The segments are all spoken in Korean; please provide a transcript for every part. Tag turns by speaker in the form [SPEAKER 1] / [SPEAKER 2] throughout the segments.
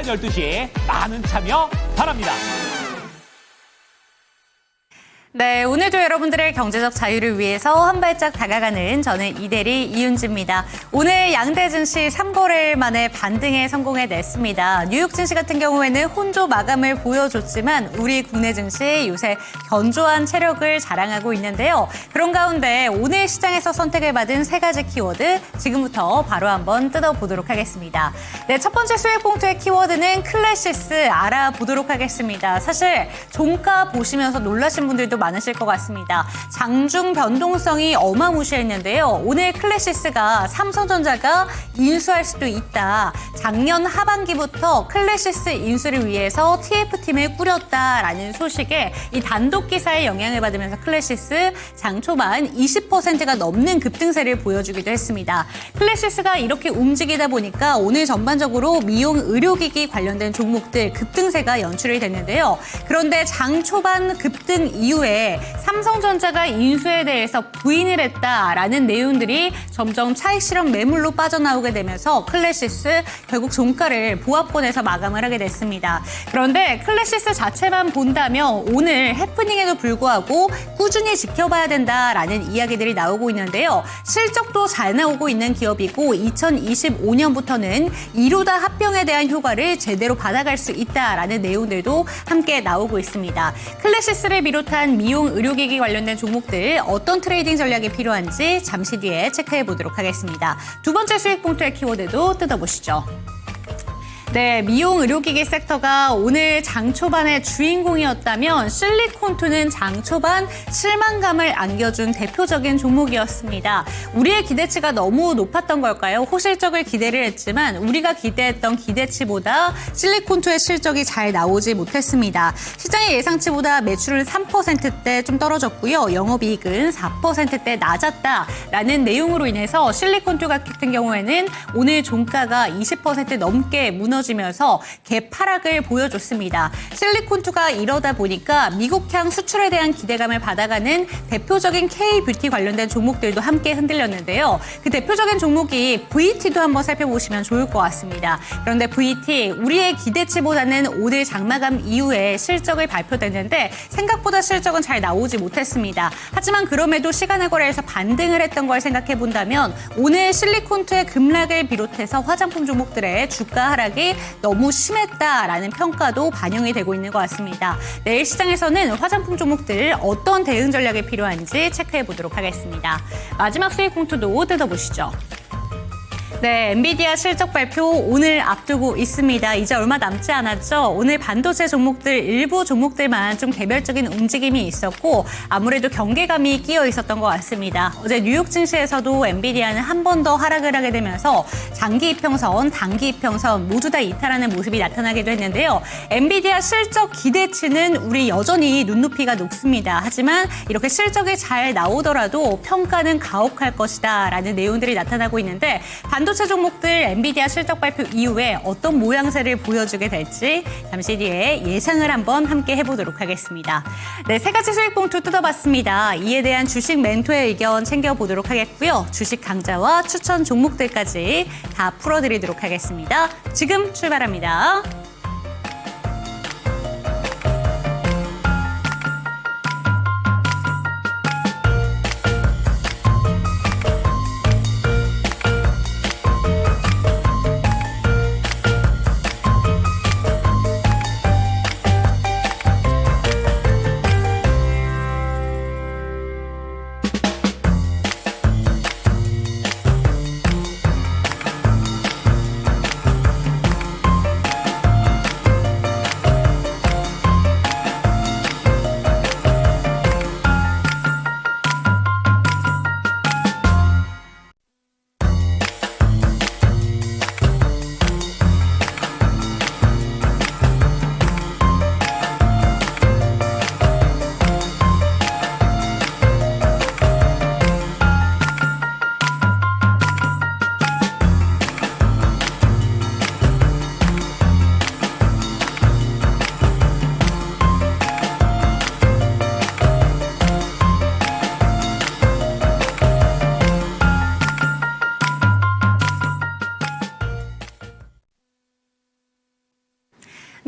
[SPEAKER 1] 오전 12시 많은 참여 바랍니다.
[SPEAKER 2] 네, 오늘도 여러분들의 경제적 자유를 위해서 한 발짝 다가가는 저는 이대리 이윤지입니다. 오늘 양대 증시 3거래일 만에 반등에 성공해냈습니다. 뉴욕 증시 같은 경우에는 혼조 마감을 보여줬지만 우리 국내 증시 요새 견조한 체력을 자랑하고 있는데요. 그런 가운데 오늘 시장에서 선택을 받은 세 가지 키워드 지금부터 바로 한번 뜯어보도록 하겠습니다. 네, 첫 번째 수익 봉투의 키워드는 클래시스 알아보도록 하겠습니다. 사실 종가 보시면서 놀라신 분들도 많으실 것 같습니다. 장중 변동성이 어마무시했는데요. 오늘 클래시스가 삼성전자가 인수할 수도 있다. 작년 하반기부터 클래시스 인수를 위해서 TF팀을 꾸렸다라는 소식에 이 단독 기사의 영향을 받으면서 클래시스 장 초반 20%가 넘는 급등세를 보여주기도 했습니다. 클래시스가 이렇게 움직이다 보니까 오늘 전반적으로 미용 의료기기 관련된 종목들 급등세가 연출이 됐는데요. 그런데 장 초반 급등 이후에 삼성전자가 인수에 대해서 부인을 했다라는 내용들이 점점 차익 실현 매물로 빠져나오게 되면서 클래시스 결국 종가를 보합권에서 마감을 하게 됐습니다. 그런데 클래시스 자체만 본다면 오늘 해프닝에도 불구하고 꾸준히 지켜봐야 된다라는 이야기들이 나오고 있는데요. 실적도 잘 나오고 있는 기업이고 2025년부터는 이루다 합병에 대한 효과를 제대로 받아갈 수 있다라는 내용들도 함께 나오고 있습니다. 클래시스를 비롯한 미용 의료기기 관련된 종목들 어떤 트레이딩 전략이 필요한지 잠시 뒤에 체크해 보도록 하겠습니다. 두 번째 수익 봉투의 키워드도 뜯어보시죠. 네, 미용 의료기기 섹터가 오늘 장 초반의 주인공이었다면 실리콘투는 장 초반 실망감을 안겨준 대표적인 종목이었습니다. 우리의 기대치가 너무 높았던 걸까요? 호실적을 기대를 했지만 우리가 기대했던 기대치보다 실리콘투의 실적이 잘 나오지 못했습니다. 시장의 예상치보다 매출은 3%대 좀 떨어졌고요. 영업이익은 4%대 낮았다라는 내용으로 인해서 실리콘투 같은 경우에는 오늘 종가가 20% 넘게 무너지면서 개파락을 보여줬습니다. 실리콘투가 이러다 보니까 미국향 수출에 대한 기대감을 받아가는 대표적인 K-뷰티 관련된 종목들도 함께 흔들렸는데요. 그 대표적인 종목이 VT도 한번 살펴보시면 좋을 것 같습니다. 그런데 VT, 우리의 기대치보다는 오늘 장마감 이후에 실적을 발표됐는데 생각보다 실적은 잘 나오지 못했습니다. 하지만 그럼에도 시간의 거래에서 반등을 했던 걸 생각해 본다면 오늘 실리콘투의 급락을 비롯해서 화장품 종목들의 주가 하락이 너무 심했다라는 평가도 반영이 되고 있는 것 같습니다. 내일 시장에서는 화장품 종목들 어떤 대응 전략이 필요한지 체크해 보도록 하겠습니다. 마지막 수익 봉투도 뜯어보시죠. 네, 엔비디아 실적 발표 오늘 앞두고 있습니다. 이제 얼마 남지 않았죠? 오늘 반도체 종목들 일부 종목들만 좀 개별적인 움직임이 있었고 아무래도 경계감이 끼어 있었던 것 같습니다. 어제 뉴욕 증시에서도 엔비디아는 한 번 더 하락을 하게 되면서 장기 이평선, 단기 이평선 모두 다 이탈하는 모습이 나타나기도 했는데요. 엔비디아 실적 기대치는 우리 여전히 눈높이가 높습니다. 하지만 이렇게 실적이 잘 나오더라도 평가는 가혹할 것이다 라는 내용들이 나타나고 있는데 반도체 종목들 엔비디아 실적 발표 이후에 어떤 모양새를 보여주게 될지 잠시 뒤에 예상을 한번 함께 해보도록 하겠습니다. 네, 세 가지 수익 봉투 뜯어봤습니다. 이에 대한 주식 멘토의 의견 챙겨보도록 하겠고요. 주식 강좌와 추천 종목들까지 다 풀어드리도록 하겠습니다. 지금 출발합니다.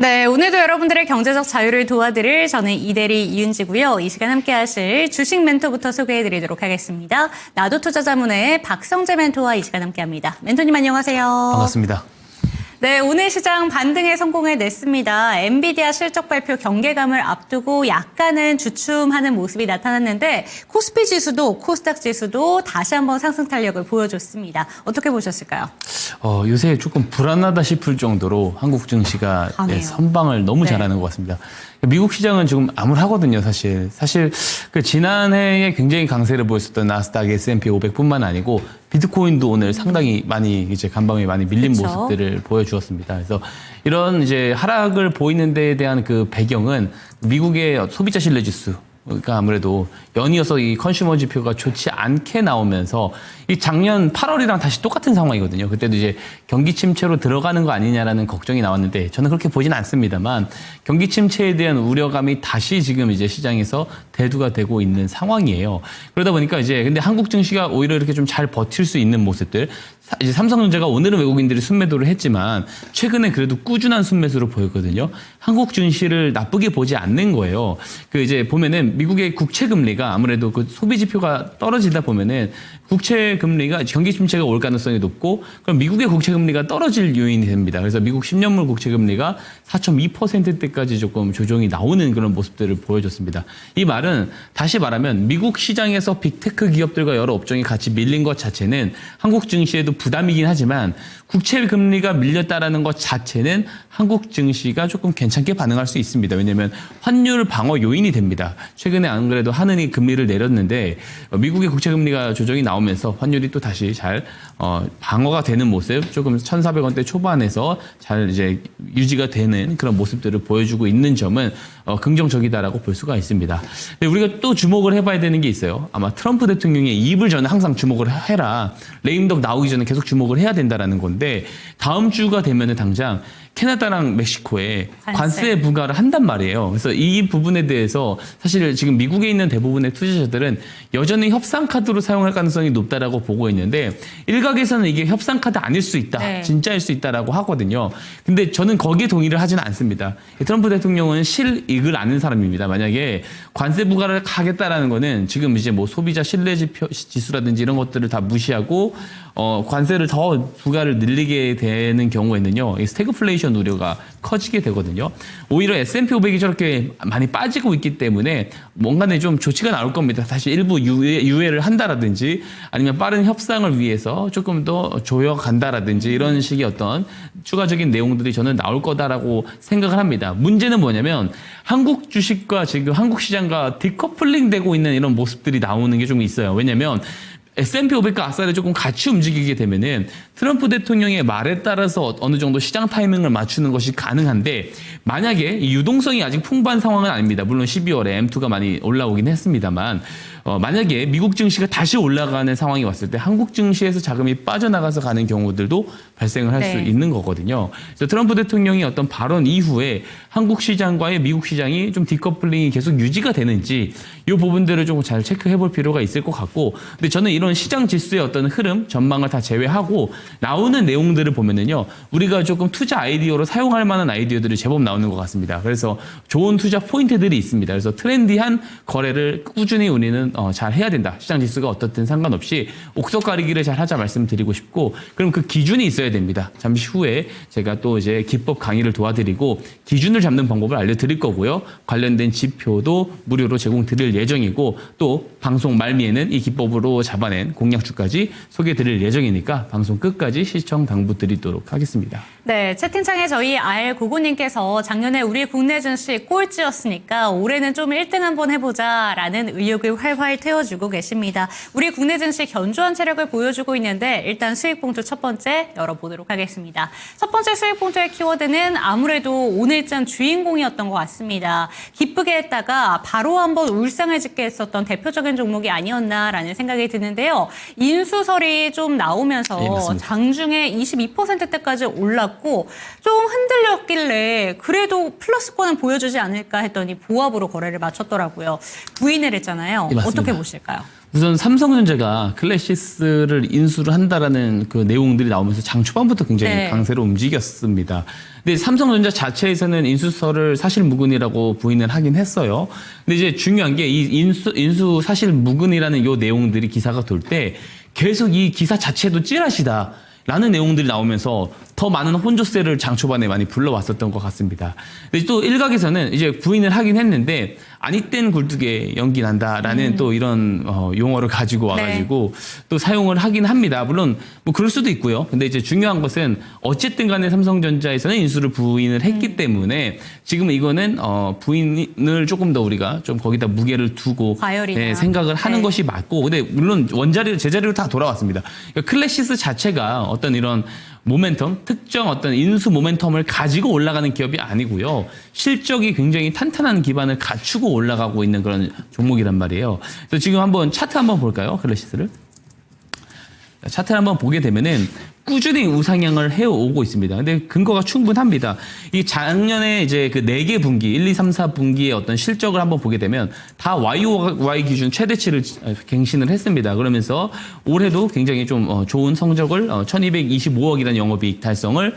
[SPEAKER 2] 네, 오늘도 여러분들의 경제적 자유를 도와드릴 저는 이대리 이은지고요. 이 시간 함께 하실 주식 멘토부터 소개해드리도록 하겠습니다. 나도 투자자문의 박성재 멘토와 이 시간 함께합니다. 멘토님 안녕하세요.
[SPEAKER 3] 반갑습니다.
[SPEAKER 2] 네, 오늘 시장 반등에 성공해 냈습니다. 엔비디아 실적 발표 경계감을 앞두고 약간은 주춤하는 모습이 나타났는데 코스피 지수도 코스닥 지수도 다시 한번 상승 탄력을 보여줬습니다. 어떻게 보셨을까요?
[SPEAKER 3] 요새 조금 불안하다 싶을 정도로 한국 증시가
[SPEAKER 2] 강해요.
[SPEAKER 3] 선방을 너무
[SPEAKER 2] 네.
[SPEAKER 3] 잘하는 것 같습니다. 미국 시장은 지금 암울하거든요, 사실. 그 지난해에 굉장히 강세를 보였었던 나스닥, S&P 500뿐만 아니고 비트코인도 오늘 상당히 많이 이제 간밤에 많이 밀린
[SPEAKER 2] 그쵸?
[SPEAKER 3] 모습들을 보여주었습니다. 그래서 이런 이제 하락을 보이는 데에 대한 그 배경은 미국의 소비자 신뢰 지수. 그러니까 아무래도 연이어서 이 컨슈머 지표가 좋지 않게 나오면서 이 작년 8월이랑 다시 똑같은 상황이거든요. 그때도 이제 경기 침체로 들어가는 거 아니냐라는 걱정이 나왔는데 저는 그렇게 보지는 않습니다만 경기 침체에 대한 우려감이 다시 지금 이제 시장에서 대두가 되고 있는 상황이에요. 그러다 보니까 이제 근데 한국 증시가 오히려 이렇게 좀 잘 버틸 수 있는 모습들 이제 삼성전자가 오늘은 외국인들이 순매도를 했지만 최근에 그래도 꾸준한 순매수로 보였거든요. 한국 증시를 나쁘게 보지 않는 거예요. 그 이제 보면은 미국의 국채 금리가 아무래도 그 소비 지표가 떨어지다 보면은 국채 금리가 경기 침체가 올 가능성이 높고 그럼 미국의 국채 금리가 떨어질 요인이 됩니다. 그래서 미국 10년물 국채 금리가 4.2%대까지 조금 조정이 나오는 그런 모습들을 보여줬습니다. 이 말은 다시 말하면 미국 시장에서 빅테크 기업들과 여러 업종이 같이 밀린 것 자체는 한국 증시에도 부담이긴 하지만 국채 금리가 밀렸다라는 것 자체는 한국 증시가 조금 괜찮게 반응할 수 있습니다. 왜냐하면 환율 방어 요인이 됩니다. 최근에 안 그래도 한은이 금리를 내렸는데 미국의 국채 금리가 조정이 나오면서 환율이 또 다시 잘 방어가 되는 모습, 조금 1,400원대 초반에서 잘 이제 유지가 되는 그런 모습들을 보여주고 있는 점은 긍정적이다라고 볼 수가 있습니다. 근데 우리가 또 주목을 해봐야 되는 게 있어요. 아마 트럼프 대통령의 입을 저는 항상 주목을 해라. 레임덕 나오기 전에 계속 주목을 해야 된다라는 건데 다음 주가 되면은 당장 캐나다랑 멕시코에 관세 부과를 한단 말이에요. 그래서 이 부분에 대해서 사실 지금 미국에 있는 대부분의 투자자들은 여전히 협상 카드로 사용할 가능성이 높다라고 보고 있는데 일각에서는 이게 협상 카드 아닐 수 있다,
[SPEAKER 2] 네.
[SPEAKER 3] 진짜일 수 있다라고 하거든요. 근데 저는 거기에 동의를 하지는 않습니다. 트럼프 대통령은 실익을 아는 사람입니다. 만약에 관세 부과를 하겠다라는 거는 지금 이제 뭐 소비자 신뢰 지수라든지 이런 것들을 다 무시하고 관세를 더 부과를 늘리게 되는 경우에는요, 이 스태그플레이션 우려가 커지게 되거든요. 오히려 S&P 500이 저렇게 많이 빠지고 있기 때문에 뭔가는 좀 조치가 나올 겁니다. 다시 일부 유예를 한다라든지 아니면 빠른 협상을 위해서 조금 더 조여간다라든지 이런 식의 어떤 추가적인 내용들이 저는 나올 거다라고 생각을 합니다. 문제는 뭐냐면 한국 주식과 지금 한국 시장과 디커플링 되고 있는 이런 모습들이 나오는 게 좀 있어요. 왜냐면 S&P 500과 아싸를 조금 같이 움직이게 되면은 트럼프 대통령의 말에 따라서 어느 정도 시장 타이밍을 맞추는 것이 가능한데 만약에 이 유동성이 아직 풍부한 상황은 아닙니다. 물론 12월에 M2가 많이 올라오긴 했습니다만 만약에 미국 증시가 다시 올라가는 상황이 왔을 때 한국 증시에서 자금이 빠져나가서 가는 경우들도 발생을 할 수
[SPEAKER 2] 네.
[SPEAKER 3] 있는 거거든요. 그래서 트럼프 대통령이 어떤 발언 이후에 한국 시장과의 미국 시장이 좀 디커플링이 계속 유지가 되는지 이 부분들을 좀 잘 체크해 볼 필요가 있을 것 같고 근데 저는 이런 시장 지수의 어떤 흐름, 전망을 다 제외하고 나오는 내용들을 보면은요, 우리가 조금 투자 아이디어로 사용할 만한 아이디어들이 제법 나오는 것 같습니다. 그래서 좋은 투자 포인트들이 있습니다. 그래서 트렌디한 거래를 꾸준히 우리는 잘 해야 된다. 시장 지수가 어떻든 상관없이 옥석 가리기를 잘 하자 말씀드리고 싶고, 그럼 그 기준이 있어야 됩니다. 잠시 후에 제가 또 이제 기법 강의를 도와드리고 기준을 잡는 방법을 알려드릴 거고요. 관련된 지표도 무료로 제공드릴 예정이고 또 방송 말미에는 이 기법으로 잡아낸 공략주까지 소개해드릴 예정이니까 방송 끝까지 시청 당부드리도록 하겠습니다.
[SPEAKER 2] 네, 채팅창에 저희 알고고님께서 작년에 우리 국내 증시 꼴찌였으니까 올해는 좀 1등 한번 해보자라는 의욕을 활활 태워주고 계십니다. 우리 국내 증시 견조한 체력을 보여주고 있는데 일단 수익봉투 첫 번째 열어보도록 하겠습니다. 첫 번째 수익봉투의 키워드는 아무래도 오늘장 주인공이었던 것 같습니다. 기쁘게 했다가 바로 한번 울상을 짓게 했었던 대표적인 종목이 아니었나라는 생각이 드는데요. 인수설이 좀 나오면서
[SPEAKER 3] 예, 맞습니다.
[SPEAKER 2] 장중에 22%대까지 올랐고 좀 흔들렸길래 그래도 플러스권은 보여주지 않을까 했더니 보합으로 거래를 마쳤더라고요. 부인을 했잖아요.
[SPEAKER 3] 예, 맞습니다. 맞습니다.
[SPEAKER 2] 어떻게 보실까요?
[SPEAKER 3] 우선 삼성전자가 클래시스를 인수를 한다라는 그 내용들이 나오면서 장 초반부터 굉장히
[SPEAKER 2] 네.
[SPEAKER 3] 강세로 움직였습니다. 근데 삼성전자 자체에서는 인수설을 사실무근이라고 부인을 하긴 했어요. 근데 이제 중요한 게 이 인수 사실무근이라는 요 내용들이 기사가 돌 때 계속 이 기사 자체도 찌라시다. 라는 내용들이 나오면서 더 많은 혼조세를 장 초반에 많이 불러왔었던 것 같습니다. 근데 또 일각에서는 이제 부인을 하긴 했는데 아니 땐 굴뚝에 연기 난다라는 또 이런 용어를 가지고 와가지고 또 사용을 하긴 합니다. 물론 뭐 그럴 수도 있고요. 근데 이제 중요한 것은 어쨌든 간에 삼성전자에서는 인수를 부인을 했기 때문에 지금 이거는 부인을 조금 더 우리가 좀 거기다 무게를 두고
[SPEAKER 2] 과열이다.
[SPEAKER 3] 생각을 하는 것이 맞고 근데 물론 원자리로 제자리로 다 돌아왔습니다. 그러니까 클래시스 자체가 어떤 이런 모멘텀, 특정 어떤 인수 모멘텀을 가지고 올라가는 기업이 아니고요. 실적이 굉장히 탄탄한 기반을 갖추고 올라가고 있는 그런 종목이란 말이에요. 그래서 지금 한번 차트 한번 볼까요? 클래시스를. 차트를 한번 보게 되면은 꾸준히 우상향을 해오고 있습니다. 근데 근거가 충분합니다. 이 작년에 이제 그 4개 분기, 1, 2, 3, 4분기의 어떤 실적을 한번 보게 되면 다 YOY 기준 최대치를 갱신을 했습니다. 그러면서 올해도 굉장히 좀 좋은 성적을 1225억이라는 영업이익 달성을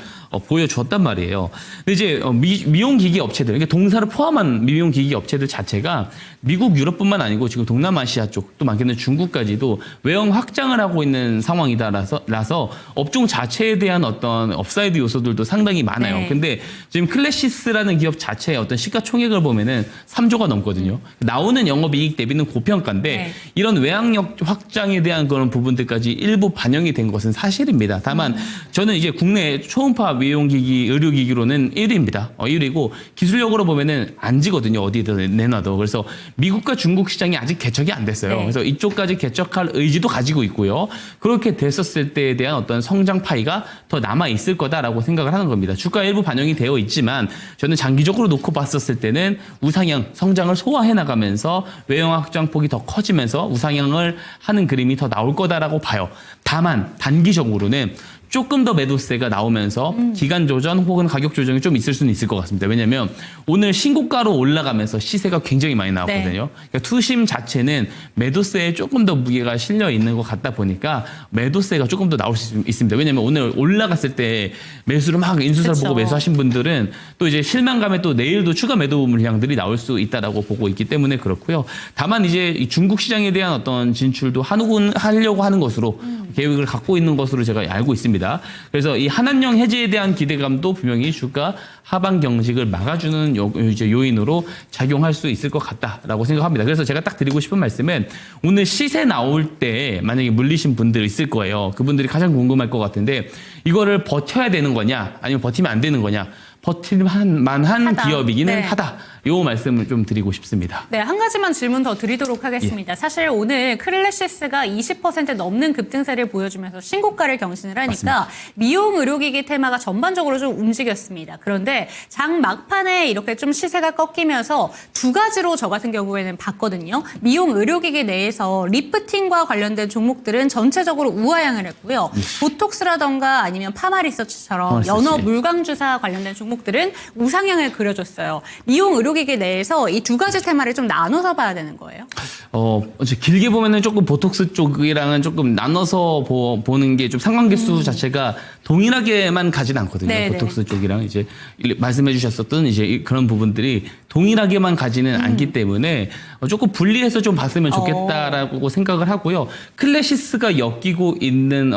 [SPEAKER 3] 보여줬단 말이에요. 근데 이제 미용기기 업체들, 이게 동사를 포함한 미용기기 업체들 자체가 미국, 유럽뿐만 아니고 지금 동남아시아 쪽, 또 많게는 중국까지도 외형 확장을 하고 있는 상황이다라서 업종 자체에 대한 어떤 업사이드 요소들도 상당히 많아요.
[SPEAKER 2] 네.
[SPEAKER 3] 근데 지금 클래시스라는 기업 자체의 어떤 시가총액을 보면은 3조가 넘거든요. 나오는 영업이익 대비는 고평가인데
[SPEAKER 2] 네.
[SPEAKER 3] 이런 외항력 확장에 대한 그런 부분들까지 일부 반영이 된 것은 사실입니다. 다만 저는 이제 국내 초음파 미용기기, 의료기기로는 1위입니다. 1위고 기술력으로 보면은 안 지거든요. 어디든 내놔도. 그래서 미국과 중국 시장이 아직 개척이 안 됐어요.
[SPEAKER 2] 네.
[SPEAKER 3] 그래서 이쪽까지 개척할 의지도 가지고 있고요. 그렇게 됐었을 때에 대한 어떤 성장 파이가 더 남아 있을 거다라고 생각을 하는 겁니다. 주가 일부 반영이 되어 있지만 저는 장기적으로 놓고 봤었을 때는 우상향, 성장을 소화해 나가면서 외형 확장폭이 더 커지면서 우상향을 하는 그림이 더 나올 거다라고 봐요. 다만 단기적으로는 조금 더 매도세가 나오면서 기간 조정 혹은 가격 조정이 좀 있을 수는 있을 것 같습니다. 왜냐하면 오늘 신고가로 올라가면서 시세가 굉장히 많이 나왔거든요. 그러니까 투심 자체는 매도세에 조금 더 무게가 실려 있는 것 같다 보니까 매도세가 조금 더 나올 수 있습니다. 왜냐하면 오늘 올라갔을 때 매수를 막 인수설
[SPEAKER 2] 그쵸.
[SPEAKER 3] 보고 매수하신 분들은 또 이제 실망감에 또 내일도 추가 매도 물량들이 나올 수 있다라고 보고 있기 때문에 그렇고요. 다만 이제 이 중국 시장에 대한 어떤 진출도 하려고 하는 것으로 계획을 갖고 있는 것으로 제가 알고 있습니다. 그래서 이 한한령 해제에 대한 기대감도 분명히 주가 하방 경직을 막아주는 이제 요인으로 작용할 수 있을 것 같다라고 생각합니다. 그래서 제가 딱 드리고 싶은 말씀은 오늘 시세 나올 때 만약에 물리신 분들 있을 거예요. 그분들이 가장 궁금할 것 같은데 이거를 버텨야 되는 거냐 아니면 버티면 안 되는 거냐. 버틸만한
[SPEAKER 2] 하다.
[SPEAKER 3] 기업이기는
[SPEAKER 2] 네.
[SPEAKER 3] 하다. 요 말씀을 좀 드리고 싶습니다.
[SPEAKER 2] 네, 한 가지만 질문 더 드리도록 하겠습니다. 사실 오늘 클래시스가 20% 넘는 급등세를 보여주면서 신고가를 경신을 하니까
[SPEAKER 3] 맞습니다.
[SPEAKER 2] 미용 의료기기 테마가 전반적으로 좀 움직였습니다. 그런데 장 막판에 이렇게 좀 시세가 꺾이면서 두 가지로 저 같은 경우에는 봤거든요. 미용 의료기기 내에서 리프팅과 관련된 종목들은 전체적으로 우하향을 했고요. 보톡스라던가 아니면 파마리서치처럼
[SPEAKER 3] 파마리서치.
[SPEAKER 2] 연어 물광주사 관련된 종목들은 우상향을 그려줬어요. 미용 의료기기 내에서 이 두 가지 테마를 좀 나눠서 봐야 되는 거예요.
[SPEAKER 3] 이제 길게 보면은 조금 보톡스 쪽이랑은 조금 나눠서 보는 게 좀 상관계수 자체가 동일하게만 가진 않거든요.
[SPEAKER 2] 네네.
[SPEAKER 3] 보톡스 쪽이랑 이제 말씀해 주셨었던 이제 그런 부분들이 동일하게만 가지는 않기 때문에 조금 분리해서 좀 봤으면 좋겠다라고 생각을 하고요. 클래시스가 엮이고 있는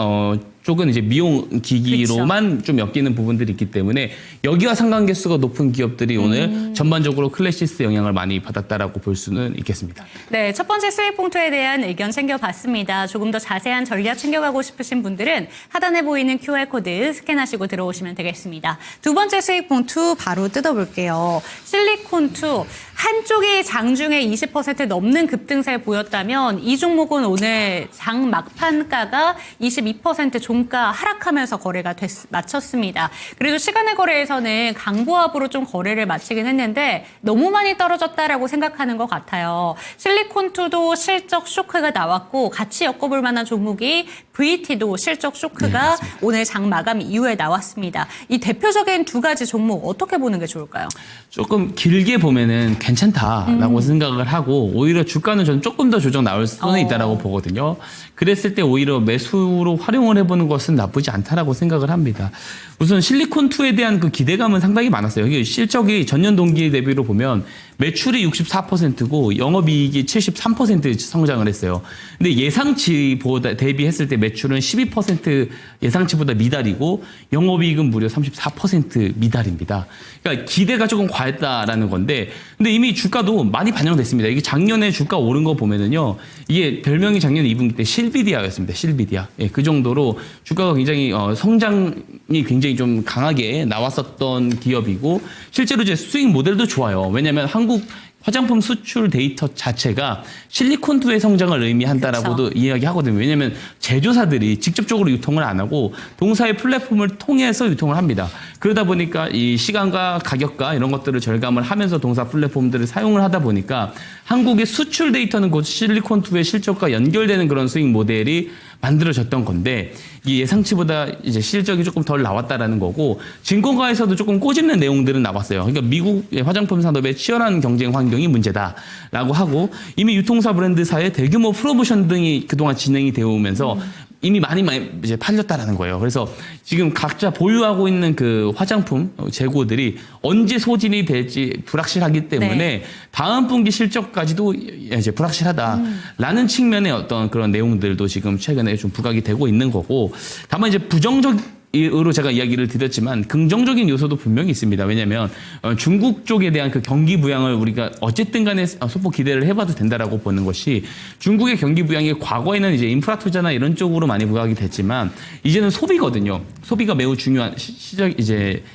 [SPEAKER 3] 쪽은 이제 미용 기기로만 좀 엮이는 부분들이 있기 때문에 여기와 상관계수가 높은 기업들이 오늘 전반적으로 클래시스 영향을 많이 받았다라고 볼 수는 있겠습니다.
[SPEAKER 2] 네, 첫 번째 수익 봉투에 대한 의견 챙겨봤습니다. 조금 더 자세한 전략 챙겨가고 싶으신 분들은 하단에 보이는 QR코드 스캔하시고 들어오시면 되겠습니다. 두 번째 수익 봉투 바로 뜯어볼게요. 실리콘2 한쪽이 장중에 20% 넘는 급등세 보였다면 이 종목은 오늘 장 막판가가 22% 종가 하락하면서 거래가 마쳤습니다. 그래도 시간의 거래에서는 강보합으로 좀 거래를 마치긴 했는데 너무 많이 떨어졌다라고 생각하는 것 같아요. 실리콘2도 실적 쇼크가 나왔고 같이 엮어볼 만한 종목이 VT도 실적 쇼크가 오늘 장 마감 이후에 나왔습니다. 이 대표적인 두 가지 종목 어떻게 보는 게 좋을까요?
[SPEAKER 3] 조금 길게 보면은 괜찮다라고 생각을 하고 오히려 주가는 저는 조금 더 조정 나올 수는 있다라고 보거든요. 그랬을 때 오히려 매수로 활용을 해보는 것은 나쁘지 않다라고 생각을 합니다. 우선 실리콘2에 대한 그 기대감은 상당히 많았어요. 이게 실적이 전년 동기 대비로 보면 매출이 64%고 영업이익이 73% 성장을 했어요. 근데 예상치보다 대비했을 때 매출은 12% 예상치보다 미달이고 영업이익은 무려 34% 미달입니다. 그러니까 기대가 조금 과했다라는 건데 근데 이미 주가도 많이 반영됐습니다. 이게 작년에 주가 오른 거 보면은요. 이게 별명이 작년 2분기 때 실비디아였습니다. 실비디아. 예, 그 정도로 주가가 굉장히 성장이 굉장히 좀 강하게 나왔었던 기업이고 실제로 이제 수익 모델도 좋아요. 왜냐하면 한국 화장품 수출 데이터 자체가 실리콘2의 성장을 의미한다라고도 이야기하거든요. 왜냐하면 제조사들이 직접적으로 유통을 안 하고 동사의 플랫폼을 통해서 유통을 합니다. 그러다 보니까 이 시간과 가격과 이런 것들을 절감을 하면서 동사 플랫폼들을 사용을 하다 보니까 한국의 수출 데이터는 곧 실리콘2의 실적과 연결되는 그런 수익 모델이 만들어졌던 건데 이 예상치보다 이제 실적이 조금 덜 나왔다라는 거고 증권가에서도 조금 꼬집는 내용들은 나왔어요. 그러니까 미국의 화장품 산업의 치열한 경쟁 환경이 문제다라고 하고 이미 유통사 브랜드사의 대규모 프로모션 등이 그동안 진행이 되어 오면서 이미 많이 이제 팔렸다라는 거예요. 그래서 지금 각자 보유하고 있는 그 화장품 재고들이 언제 소진이 될지 불확실하기 때문에 다음 분기 실적까지도 이제 불확실하다라는 측면의 어떤 그런 내용들도 지금 최근에 좀 부각이 되고 있는 거고 다만 이제 부정적으로 제가 이야기를 드렸지만 긍정적인 요소도 분명히 있습니다. 왜냐하면 중국 쪽에 대한 그 경기 부양을 우리가 어쨌든 간에 소폭 기대를 해봐도 된다라고 보는 것이 중국의 경기 부양이 과거에는 이제 인프라 투자나 이런 쪽으로 많이 부각이 됐지만 이제는 소비거든요. 소비가 매우 중요한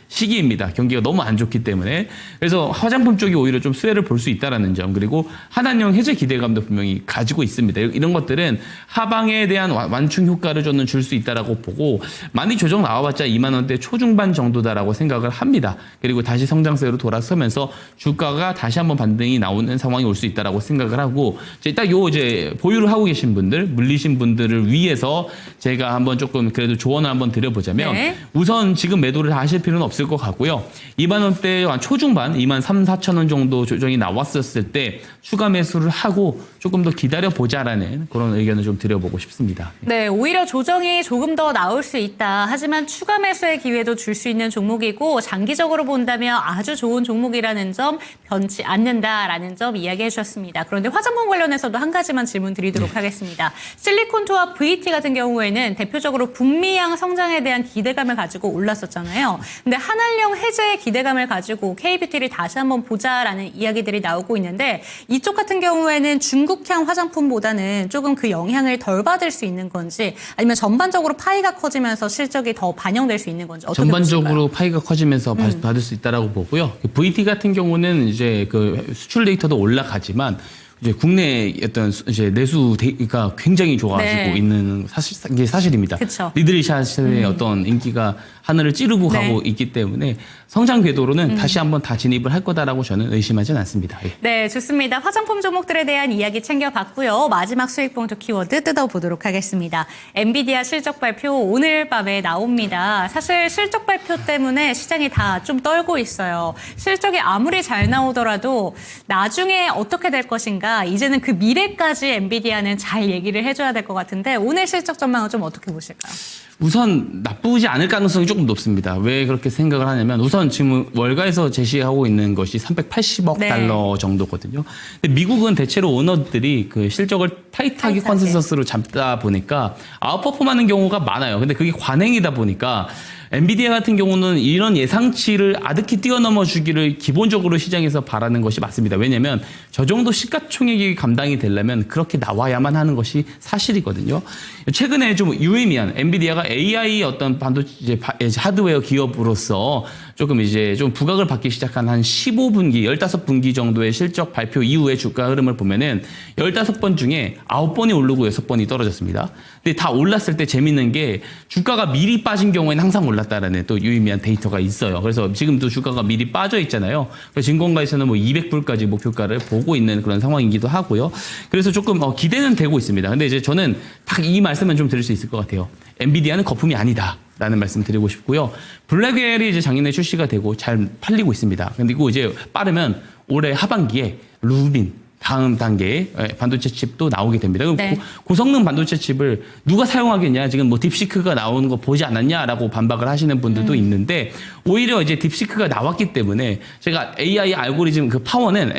[SPEAKER 3] 시기입니다. 경기가 너무 안 좋기 때문에 그래서 화장품 쪽이 오히려 좀 수혜를 볼 수 있다라는 점 그리고 한한령 해제 기대감도 분명히 가지고 있습니다. 이런 것들은 하방에 대한 완충 효과를 저는 줄 수 있다라고 보고 많이 조정 나와봤자 2만 원대 초중반 정도다라고 생각을 합니다. 그리고 다시 성장세로 돌아서면서 주가가 다시 한번 반등이 나오는 상황이 올 수 있다라고 생각을 하고 딱 이제 보유를 하고 계신 분들, 물리신 분들을 위해서 제가 한번 조금 그래도 조언을 한번 드려보자면 우선 지금 매도를 하실 필요는 없을 것 같고요. 2만 원대 초중반, 2만 3, 4천 원 정도 조정이 나왔었을 때 추가 매수를 하고 조금 더 기다려보자라는 그런 의견을 좀 드려보고 싶습니다.
[SPEAKER 2] 네, 오히려 조정이 조금 더 나올 수 있다. 하지만 추가 매수의 기회도 줄 수 있는 종목이고 장기적으로 본다면 아주 좋은 종목이라는 점 변치 않는다라는 점 이야기해 주셨습니다. 그런데 화장품 관련해서도 한 가지만 질문 드리도록 하겠습니다. 실리콘2와 VT 같은 경우에는 대표적으로 북미양 성장에 대한 기대감을 가지고 올랐었잖아요. 근데 한한령 해제의 기대감을 가지고 K뷰티를 다시 한번 보자라는 이야기들이 나오고 있는데 이쪽 같은 경우에는 중국향 화장품보다는 조금 그 영향을 덜 받을 수 있는 건지 아니면 전반적으로 파이가 커지면서 실적이 더 반영될 수 있는 건지 어떻게
[SPEAKER 3] 전반적으로
[SPEAKER 2] 보실까요?
[SPEAKER 3] 파이가 커지면서 받을 수 있다라고 보고요. VT 같은 경우는 이제 그 수출 데이터도 올라가지만 이제 국내 어떤 이제 내수 데이가 굉장히 좋아지고 있는 게 사실입니다.
[SPEAKER 2] 그쵸.
[SPEAKER 3] 리들샷의 어떤 인기가 하늘을 찌르고 가고 있기 때문에 성장 궤도로는 다시 한번 다 진입을 할 거다라고 저는 의심하진 않습니다. 예.
[SPEAKER 2] 네, 좋습니다. 화장품 종목들에 대한 이야기 챙겨봤고요. 마지막 수익봉투 키워드 뜯어보도록 하겠습니다. 엔비디아 실적 발표 오늘 밤에 나옵니다. 사실 실적 발표 때문에 시장이 다 좀 떨고 있어요. 실적이 아무리 잘 나오더라도 나중에 어떻게 될 것인가 이제는 그 미래까지 엔비디아는 잘 얘기를 해줘야 될 것 같은데 오늘 실적 전망은 좀 어떻게 보실까요?
[SPEAKER 3] 우선 나쁘지 않을 가능성이 조금 높습니다. 왜 그렇게 생각을 하냐면 우선 지금 월가에서 제시하고 있는 것이 380억 달러 정도거든요. 근데 미국은 대체로 오너들이 그 실적을 타이트하게 컨센서스로 잡다 보니까 아웃퍼폼하는 경우가 많아요. 근데 그게 관행이다 보니까 엔비디아 같은 경우는 이런 예상치를 아득히 뛰어넘어 주기를 기본적으로 시장에서 바라는 것이 맞습니다. 왜냐하면 저 정도 시가총액이 감당이 되려면 그렇게 나와야만 하는 것이 사실이거든요. 최근에 좀 유의미한 엔비디아가 AI 어떤 반도체 하드웨어 기업으로서 조금 이제 좀 부각을 받기 시작한 한 15분기, 15분기 정도의 실적 발표 이후의 주가 흐름을 보면은 15번 중에 9번이 오르고 6번이 떨어졌습니다. 근데 다 올랐을 때 재밌는 게 주가가 미리 빠진 경우에는 항상 올랐다라는 또 유의미한 데이터가 있어요. 그래서 지금도 주가가 미리 빠져 있잖아요. 그래서 증권가에서는 뭐 200불까지 목표가를 보고 있는 그런 상황이기도 하고요. 그래서 조금 기대는 되고 있습니다. 근데 이제 저는 딱 이 말씀은 좀 드릴 수 있을 것 같아요. 엔비디아는 거품이 아니다. 라는 말씀 드리고 싶고요. 블랙웰이 이제 작년에 출시가 되고 잘 팔리고 있습니다. 그리고 이제 빠르면 올해 하반기에 루빈 다음 단계의 반도체 칩도 나오게 됩니다.
[SPEAKER 2] 네.
[SPEAKER 3] 고성능 반도체 칩을 누가 사용하겠냐? 지금 뭐 딥시크가 나오는 거 보지 않았냐라고 반박을 하시는 분들도 있는데 오히려 이제 딥시크가 나왔기 때문에 제가 AI 알고리즘 그 파워는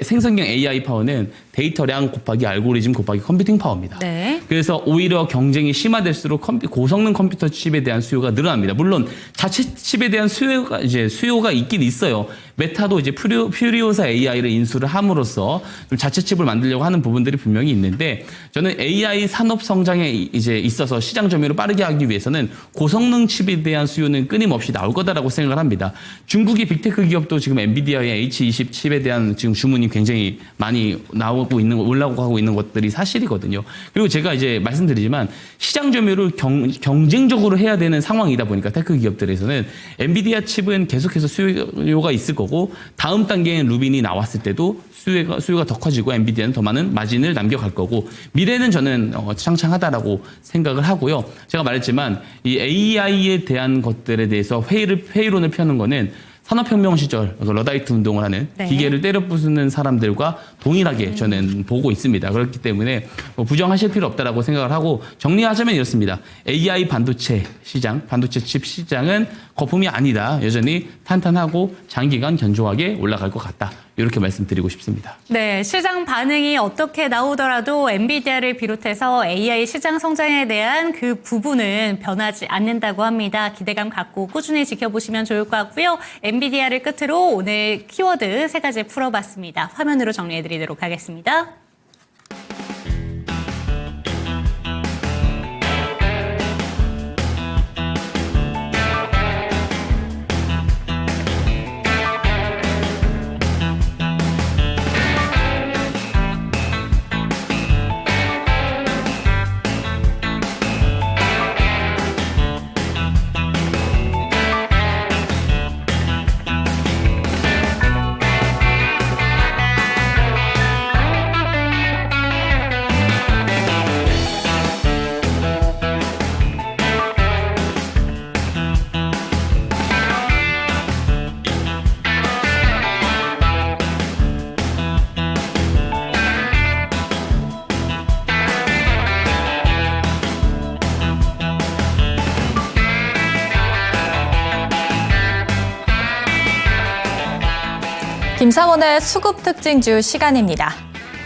[SPEAKER 3] 생성형 AI 파워는 데이터량 곱하기 알고리즘 곱하기 컴퓨팅 파워입니다.
[SPEAKER 2] 네.
[SPEAKER 3] 그래서 오히려 경쟁이 심화될수록 고성능 컴퓨터 칩에 대한 수요가 늘어납니다. 물론 자체 칩에 대한 수요가 있긴 있어요. 메타도 이제 퓨리오사 AI를 인수를 함으로써 좀 자체 칩을 만들려고 하는 부분들이 분명히 있는데 저는 AI 산업 성장에 이제 있어서 시장 점유를 빠르게 하기 위해서는 고성능 칩에 대한 수요는 끊임없이 나올 거다라고 생각을 합니다. 중국의 빅테크 기업도 지금 엔비디아의 H20 칩에 대한 지금 주문이 굉장히 많이 올라오고 하고 있는 것들이 사실이거든요. 그리고 제가 이제 말씀드리지만 시장 점유를 경쟁적으로 해야 되는 상황이다 보니까 테크 기업들에서는 엔비디아 칩은 계속해서 수요가 있을 거고 다음 단계인 루빈이 나왔을 때도 수요가 더 커지고 엔비디아는 더 많은 마진을 남겨갈 거고 미래는 저는 창창하다라고 생각을 하고요. 제가 말했지만 이 AI에 대한 것들에 대해서 회의론을 펴는 거는 산업혁명 시절 러다이트 운동을 하는
[SPEAKER 2] 네.
[SPEAKER 3] 기계를 때려 부수는 사람들과 동일하게 저는 보고 있습니다. 그렇기 때문에 뭐 부정하실 필요 없다라고 생각을 하고 정리하자면 이렇습니다. AI 반도체 시장, 반도체 칩 시장은 거품이 아니다. 여전히 탄탄하고 장기간 견조하게 올라갈 것 같다. 이렇게 말씀드리고 싶습니다.
[SPEAKER 2] 네, 시장 반응이 어떻게 나오더라도 엔비디아를 비롯해서 AI 시장 성장에 대한 그 부분은 변하지 않는다고 합니다. 기대감 갖고 꾸준히 지켜보시면 좋을 것 같고요. 엔비디아를 끝으로 오늘 키워드 3가지 풀어봤습니다. 화면으로 정리해드리도록 하겠습니다.
[SPEAKER 4] 김사원의 수급 특징주 시간입니다.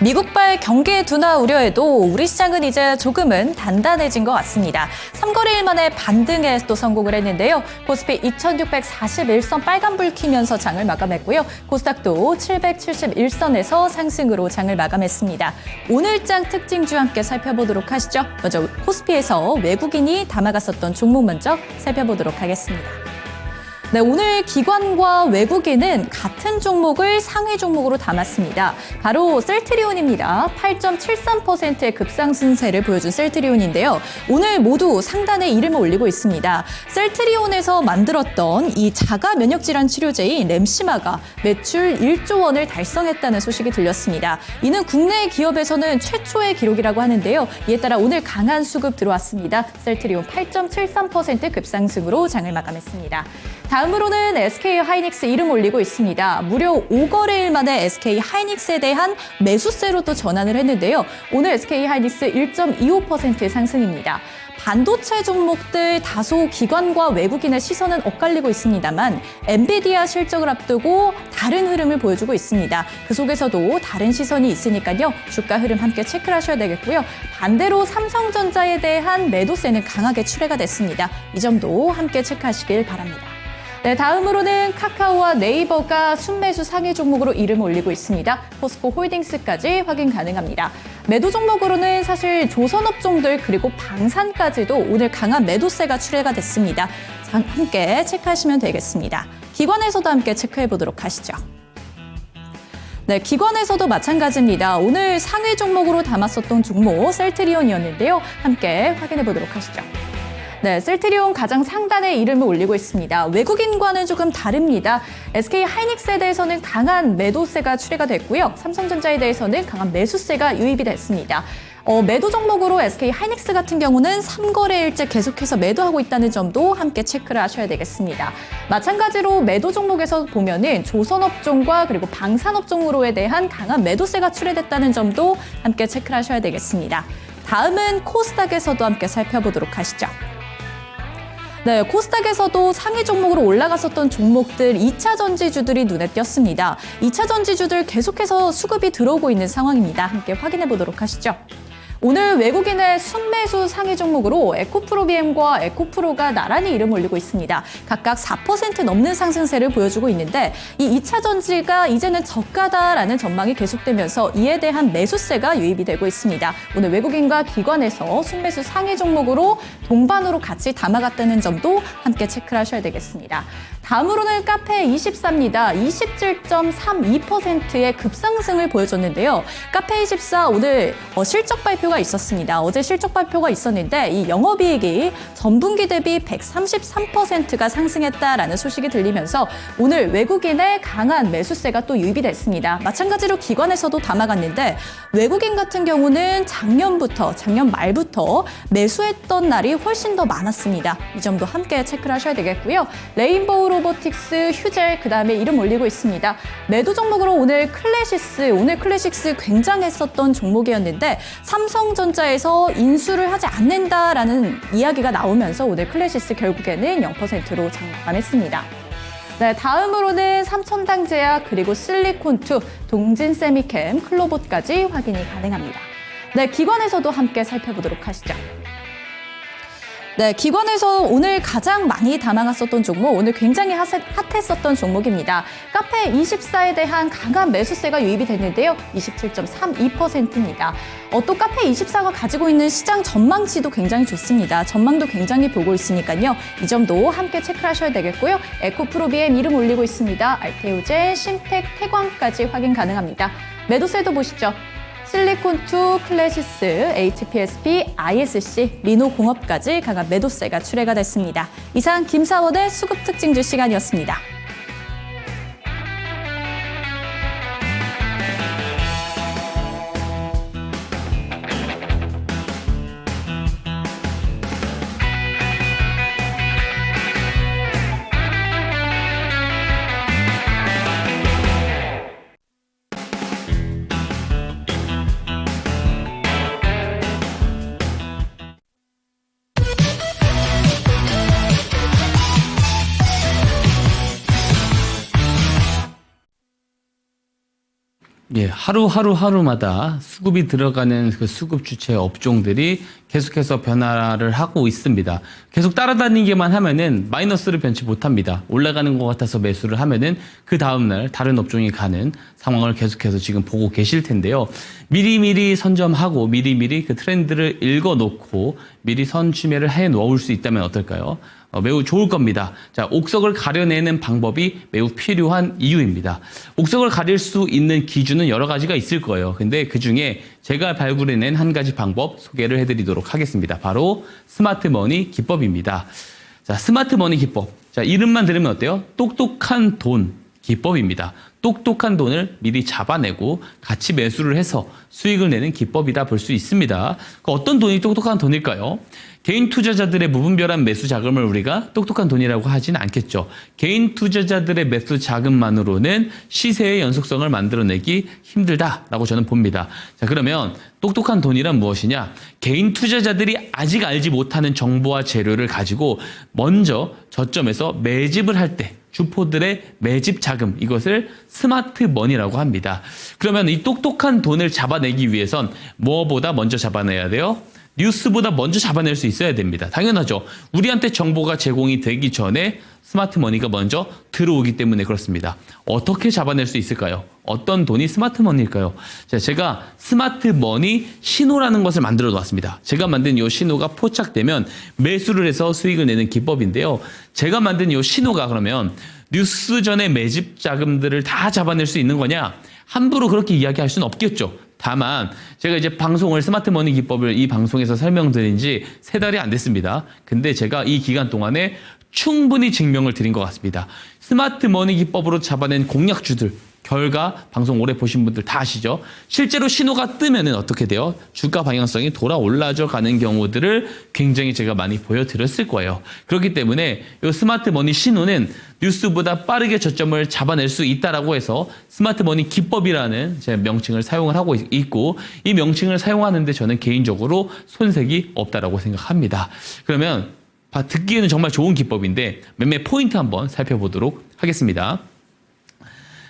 [SPEAKER 4] 미국발 경기 둔화 우려에도 우리 시장은 이제 조금은 단단해진 것 같습니다. 3거래일 만에 반등에 또 성공을 했는데요. 코스피 2641선 빨간불 켜면서 장을 마감했고요. 코스닥도 771선에서 상승으로 장을 마감했습니다. 오늘장 특징주 함께 살펴보도록 하시죠. 먼저 코스피에서 외국인이 담아갔었던 종목 먼저 살펴보도록 하겠습니다. 네, 오늘 기관과 외국인은 같은 종목을 상위 종목으로 담았습니다. 바로 셀트리온입니다. 8.73%의 급상승세를 보여준 셀트리온인데요. 오늘 모두 상단에 이름을 올리고 있습니다. 셀트리온에서 만들었던 이 자가 면역질환 치료제인 램시마가 매출 1조 원을 달성했다는 소식이 들렸습니다. 이는 국내 기업에서는 최초의 기록이라고 하는데요. 이에 따라 오늘 강한 수급 들어왔습니다. 셀트리온 8.73% 급상승으로 장을 마감했습니다. 다음으로는 SK 하이닉스 이름 올리고 있습니다. 무려 5거래일 만에 SK 하이닉스에 대한 매수세로 또 전환을 했는데요. 오늘 SK 하이닉스 1.25%의 상승입니다. 반도체 종목들 다소 기관과 외국인의 시선은 엇갈리고 있습니다만 엔비디아 실적을 앞두고 다른 흐름을 보여주고 있습니다. 그 속에서도 다른 시선이 있으니까요. 주가 흐름 함께 체크를 하셔야 되겠고요. 반대로 삼성전자에 대한 매도세는 강하게 출회가 됐습니다. 이 점도 함께 체크하시길 바랍니다. 네, 다음으로는 카카오와 네이버가 순매수 상위 종목으로 이름을 올리고 있습니다. 포스코 홀딩스까지 확인 가능합니다. 매도 종목으로는 사실 조선업종들 그리고 방산까지도 오늘 강한 매도세가 출회가 됐습니다. 함께 체크하시면 되겠습니다. 기관에서도 함께 체크해 보도록 하시죠. 네, 기관에서도 마찬가지입니다. 오늘 상위 종목으로 담았었던 종목 셀트리온이었는데요. 함께 확인해 보도록 하시죠. 네, 셀트리온 가장 상단에 이름을 올리고 있습니다. 외국인과는 조금 다릅니다. SK 하이닉스에 대해서는 강한 매도세가 출회가 됐고요. 삼성전자에 대해서는 강한 매수세가 유입이 됐습니다. 매도 종목으로 SK 하이닉스 같은 경우는 3거래일째 계속해서 매도하고 있다는 점도 함께 체크를 하셔야 되겠습니다. 마찬가지로 매도 종목에서 보면은 조선업종과 그리고 방산업종으로에 대한 강한 매도세가 출회됐다는 점도 함께 체크를 하셔야 되겠습니다. 다음은 코스닥에서도 함께 살펴보도록 하시죠. 네, 코스닥에서도 상위 종목으로 올라갔었던 종목들 2차 전지주들이 눈에 띄었습니다. 2차 전지주들 계속해서 수급이 들어오고 있는 상황입니다. 함께 확인해 보도록 하시죠. 오늘 외국인의 순매수 상위 종목으로 에코프로비엠과 에코프로가 나란히 이름 올리고 있습니다. 각각 4% 넘는 상승세를 보여주고 있는데 이 2차 전지가 이제는 저가다라는 전망이 계속되면서 이에 대한 매수세가 유입이 되고 있습니다. 오늘 외국인과 기관에서 순매수 상위 종목으로 동반으로 같이 담아갔다는 점도 함께 체크를 하셔야 되겠습니다. 다음으로는 카페24입니다. 27.32%의 급상승을 보여줬는데요. 카페24 오늘 실적 발표가 있었습니다. 어제 실적 발표가 있었는데 이 영업이익이 전분기 대비 133%가 상승했다라는 소식이 들리면서 오늘 외국인의 강한 매수세가 또 유입이 됐습니다. 마찬가지로 기관에서도 담아갔는데 외국인 같은 경우는 작년 말부터 매수했던 날이 훨씬 더 많았습니다. 이 점도 함께 체크를 하셔야 되겠고요. 레인보우 로보틱스, 휴젤, 그다음에 이름 올리고 있습니다. 매도 종목으로 오늘 클래식스 굉장했었던 종목이었는데 삼성전자에서 인수를 하지 않는다라는 이야기가 나오면서 오늘 클래식스 결국에는 0%로 장담했습니다. 네, 다음으로는 삼천당제약 그리고 실리콘2, 동진세미캠, 클로봇까지 확인이 가능합니다. 네, 기관에서도 함께 살펴보도록 하시죠. 네, 기관에서 오늘 가장 많이 담아갔었던 종목, 오늘 굉장히 핫했었던 종목입니다. 카페24에 대한 강한 매수세가 유입이 됐는데요. 27.32%입니다. 또 카페24가 가지고 있는 시장 전망치도 굉장히 좋습니다. 전망도 굉장히 보고 있으니까요. 이 점도 함께 체크를 하셔야 되겠고요. 에코프로비엠 이름 올리고 있습니다. 알테오젠, 심텍, 태광까지 확인 가능합니다. 매도세도 보시죠. 실리콘2, 클래시스, HPSP, ISC, 리노공업까지 강한 매도세가 출회가 됐습니다. 이상 김사원의 수급 특징주 시간이었습니다.
[SPEAKER 3] 예, 하루마다 수급이 들어가는 그 수급 주체 업종들이 계속해서 변화를 하고 있습니다. 계속 따라다니기만 하면은 마이너스를 변치 못합니다. 올라가는 것 같아서 매수를 하면은 그 다음날 다른 업종이 가는 상황을 계속해서 지금 보고 계실 텐데요. 미리미리 선점하고 미리미리 그 트렌드를 읽어놓고 미리 선취매를 해 놓을 수 있다면 어떨까요? 매우 좋을 겁니다. 자, 옥석을 가려내는 방법이 매우 필요한 이유입니다. 옥석을 가릴 수 있는 기준은 여러 가지가 있을 거예요. 근데 그 중에 제가 발굴해낸 한 가지 방법 소개를 해드리도록 하겠습니다. 바로 스마트 머니 기법입니다. 자, 스마트 머니 기법. 자, 이름만 들으면 어때요? 똑똑한 돈 기법입니다. 똑똑한 돈을 미리 잡아내고 같이 매수를 해서 수익을 내는 기법이다 볼 수 있습니다. 어떤 돈이 똑똑한 돈일까요? 개인 투자자들의 무분별한 매수 자금을 우리가 똑똑한 돈이라고 하진 않겠죠. 개인 투자자들의 매수 자금만으로는 시세의 연속성을 만들어내기 힘들다라고 저는 봅니다. 자, 그러면 똑똑한 돈이란 무엇이냐? 개인 투자자들이 아직 알지 못하는 정보와 재료를 가지고 먼저 저점에서 매집을 할 때 주포들의 매집 자금, 이것을 스마트 머니라고 합니다. 그러면 이 똑똑한 돈을 잡아내기 위해선 뭐보다 먼저 잡아내야 돼요? 뉴스보다 먼저 잡아낼 수 있어야 됩니다. 당연하죠. 우리한테 정보가 제공이 되기 전에 스마트 머니가 먼저 들어오기 때문에 그렇습니다. 어떻게 잡아낼 수 있을까요? 어떤 돈이 스마트 머니일까요? 자, 제가 스마트 머니 신호라는 것을 만들어 놓았습니다. 제가 만든 이 신호가 포착되면 매수를 해서 수익을 내는 기법인데요. 제가 만든 이 신호가 그러면 뉴스 전에 매집 자금들을 다 잡아낼 수 있는 거냐? 함부로 그렇게 이야기할 수는 없겠죠. 다만 제가 이제 방송을 스마트 머니 기법을 이 방송에서 설명드린 지 3달이 안 됐습니다. 근데 제가 이 기간 동안에 충분히 증명을 드린 것 같습니다. 스마트 머니 기법으로 잡아낸 공략주들 결과 방송 오래 보신 분들 다 아시죠? 실제로 신호가 뜨면은 어떻게 돼요? 주가 방향성이 돌아 올라져 가는 경우들을 굉장히 제가 많이 보여드렸을 거예요. 그렇기 때문에 이 스마트 머니 신호는 뉴스보다 빠르게 저점을 잡아낼 수 있다라고 해서 스마트 머니 기법이라는 제 명칭을 사용을 하고 있고 이 명칭을 사용하는데 저는 개인적으로 손색이 없다라고 생각합니다. 그러면 듣기에는 정말 좋은 기법인데 매매 포인트 한번 살펴보도록 하겠습니다.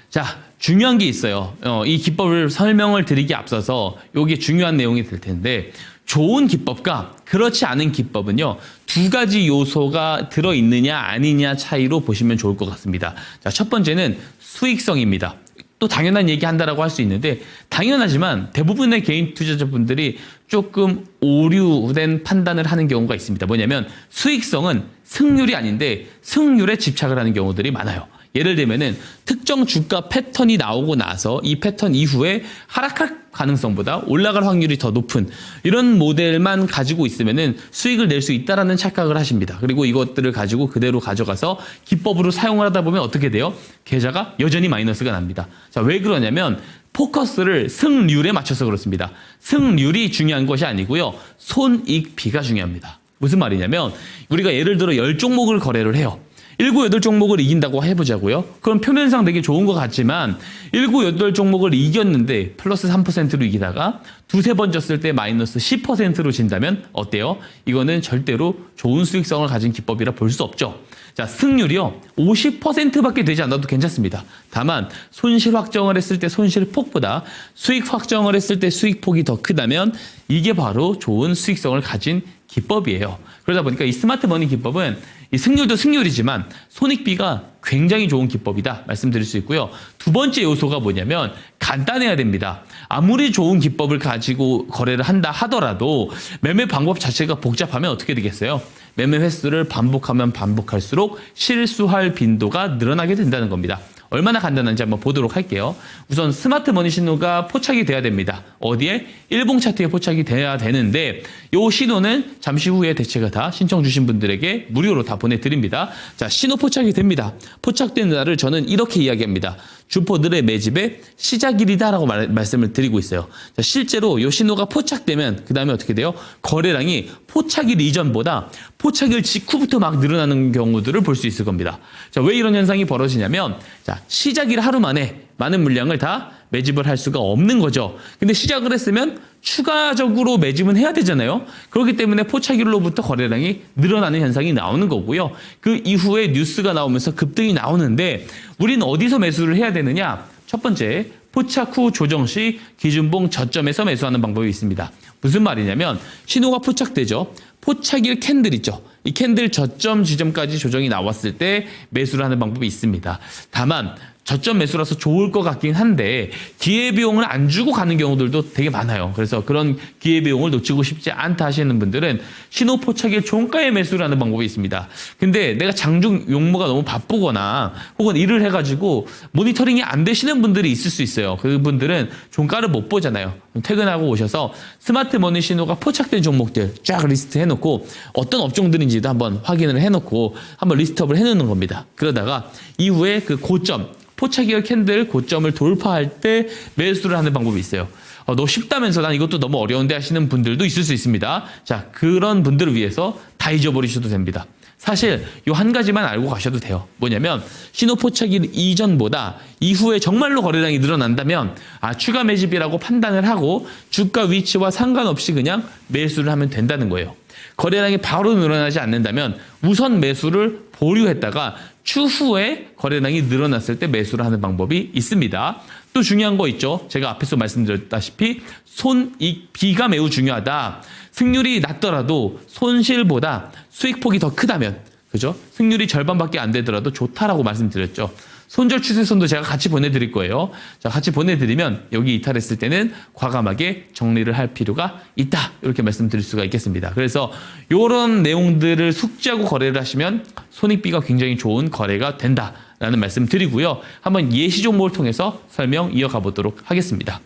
[SPEAKER 3] 자, 중요한 게 있어요. 이 기법을 설명을 드리기 앞서서 이게 중요한 내용이 될 텐데 좋은 기법과 그렇지 않은 기법은요. 2가지 요소가 들어있느냐 아니냐 차이로 보시면 좋을 것 같습니다. 자, 첫 번째는 수익성입니다. 또 당연한 얘기 한다라고 할 수 있는데 당연하지만 대부분의 개인 투자자분들이 조금 오류된 판단을 하는 경우가 있습니다. 뭐냐면 수익성은 승률이 아닌데 승률에 집착을 하는 경우들이 많아요. 예를 들면은 특정 주가 패턴이 나오고 나서 이 패턴 이후에 하락할 가능성보다 올라갈 확률이 더 높은 이런 모델만 가지고 있으면은 수익을 낼 수 있다라는 착각을 하십니다. 그리고 이것들을 가지고 그대로 가져가서 기법으로 사용을 하다 보면 어떻게 돼요? 계좌가 여전히 마이너스가 납니다. 자, 왜 그러냐면 포커스를 승률에 맞춰서 그렇습니다. 승률이 중요한 것이 아니고요. 손익비가 중요합니다. 무슨 말이냐면 우리가 예를 들어 10종목을 거래를 해요. 7, 8종목을 이긴다고 해보자고요. 그럼 표면상 되게 좋은 것 같지만 7, 8종목을 이겼는데 플러스 3%로 이기다가 2, 3번 졌을 때 마이너스 10%로 진다면 어때요? 이거는 절대로 좋은 수익성을 가진 기법이라 볼 수 없죠. 자, 승률이요. 50%밖에 되지 않아도 괜찮습니다. 다만 손실 확정을 했을 때 손실 폭보다 수익 확정을 했을 때 수익 폭이 더 크다면 이게 바로 좋은 수익성을 가진 기법이에요. 그러다 보니까 이 스마트 머니 기법은 이 승률도 승률이지만 손익비가 굉장히 좋은 기법이다 말씀드릴 수 있고요. 2번째 요소가 뭐냐면 간단해야 됩니다. 아무리 좋은 기법을 가지고 거래를 한다 하더라도 매매 방법 자체가 복잡하면 어떻게 되겠어요? 매매 횟수를 반복하면 반복할수록 실수할 빈도가 늘어나게 된다는 겁니다. 얼마나 간단한지 한번 보도록 할게요. 우선 스마트 머니 신호가 포착이 돼야 됩니다. 어디에? 일봉 차트에 포착이 돼야 되는데 이 신호는 잠시 후에 대체가 다 신청 주신 분들에게 무료로 다 보내드립니다. 자, 신호 포착이 됩니다. 포착된 날을 저는 이렇게 이야기합니다. 주포들의 매집의 시작일이다라고 말씀을 드리고 있어요. 자, 실제로 이 신호가 포착되면 그 다음에 어떻게 돼요? 거래량이 포착일 이전보다 포착일 직후부터 막 늘어나는 경우들을 볼 수 있을 겁니다. 자, 왜 이런 현상이 벌어지냐면 자, 시작일 하루 만에 많은 물량을 다 매집을 할 수가 없는 거죠. 근데 시작을 했으면 추가적으로 매집은 해야 되잖아요. 그렇기 때문에 포착일로부터 거래량이 늘어나는 현상이 나오는 거고요. 그 이후에 뉴스가 나오면서 급등이 나오는데 우리는 어디서 매수를 해야 되느냐? 첫 번째, 포착 후 조정 시 기준봉 저점에서 매수하는 방법이 있습니다. 무슨 말이냐면 신호가 포착되죠. 포착일 캔들 있죠. 이 캔들 저점 지점까지 조정이 나왔을 때 매수를 하는 방법이 있습니다. 다만 저점 매수라서 좋을 것 같긴 한데 기회비용을 안 주고 가는 경우들도 되게 많아요. 그래서 그런 기회비용을 놓치고 싶지 않다 하시는 분들은 신호 포착일 종가에 매수를 하는 방법이 있습니다. 근데 내가 장중 용모가 너무 바쁘거나 혹은 일을 해가지고 모니터링이 안 되시는 분들이 있을 수 있어요. 그분들은 종가를 못 보잖아요. 퇴근하고 오셔서 스마트 머니 신호가 포착된 종목들 쫙 리스트 해놓고 어떤 업종들인지도 한번 확인을 해놓고 한번 리스트업을 해놓는 겁니다. 그러다가 이후에 그 고점 포착일 캔들 고점을 돌파할 때 매수를 하는 방법이 있어요. 너 쉽다면서 난 이것도 너무 어려운데 하시는 분들도 있을 수 있습니다. 자, 그런 분들을 위해서 다 잊어버리셔도 됩니다. 사실 이 한 가지만 알고 가셔도 돼요. 뭐냐면 신호 포착일 이전보다 이후에 정말로 거래량이 늘어난다면 추가 매집이라고 판단을 하고 주가 위치와 상관없이 그냥 매수를 하면 된다는 거예요. 거래량이 바로 늘어나지 않는다면 우선 매수를 보류했다가 추후에 거래량이 늘어났을 때 매수를 하는 방법이 있습니다. 또 중요한 거 있죠. 제가 앞에서 말씀드렸다시피 손익비가 매우 중요하다. 승률이 낮더라도 손실보다 수익폭이 더 크다면, 그죠? 승률이 절반밖에 안 되더라도 좋다라고 말씀드렸죠. 손절 추세선도 제가 같이 보내드릴 거예요. 자, 같이 보내드리면 여기 이탈했을 때는 과감하게 정리를 할 필요가 있다. 이렇게 말씀드릴 수가 있겠습니다. 그래서 이런 내용들을 숙지하고 거래를 하시면 손익비가 굉장히 좋은 거래가 된다. 라는 말씀 드리고요. 한번 예시 종목을 통해서 설명 이어가 보도록 하겠습니다.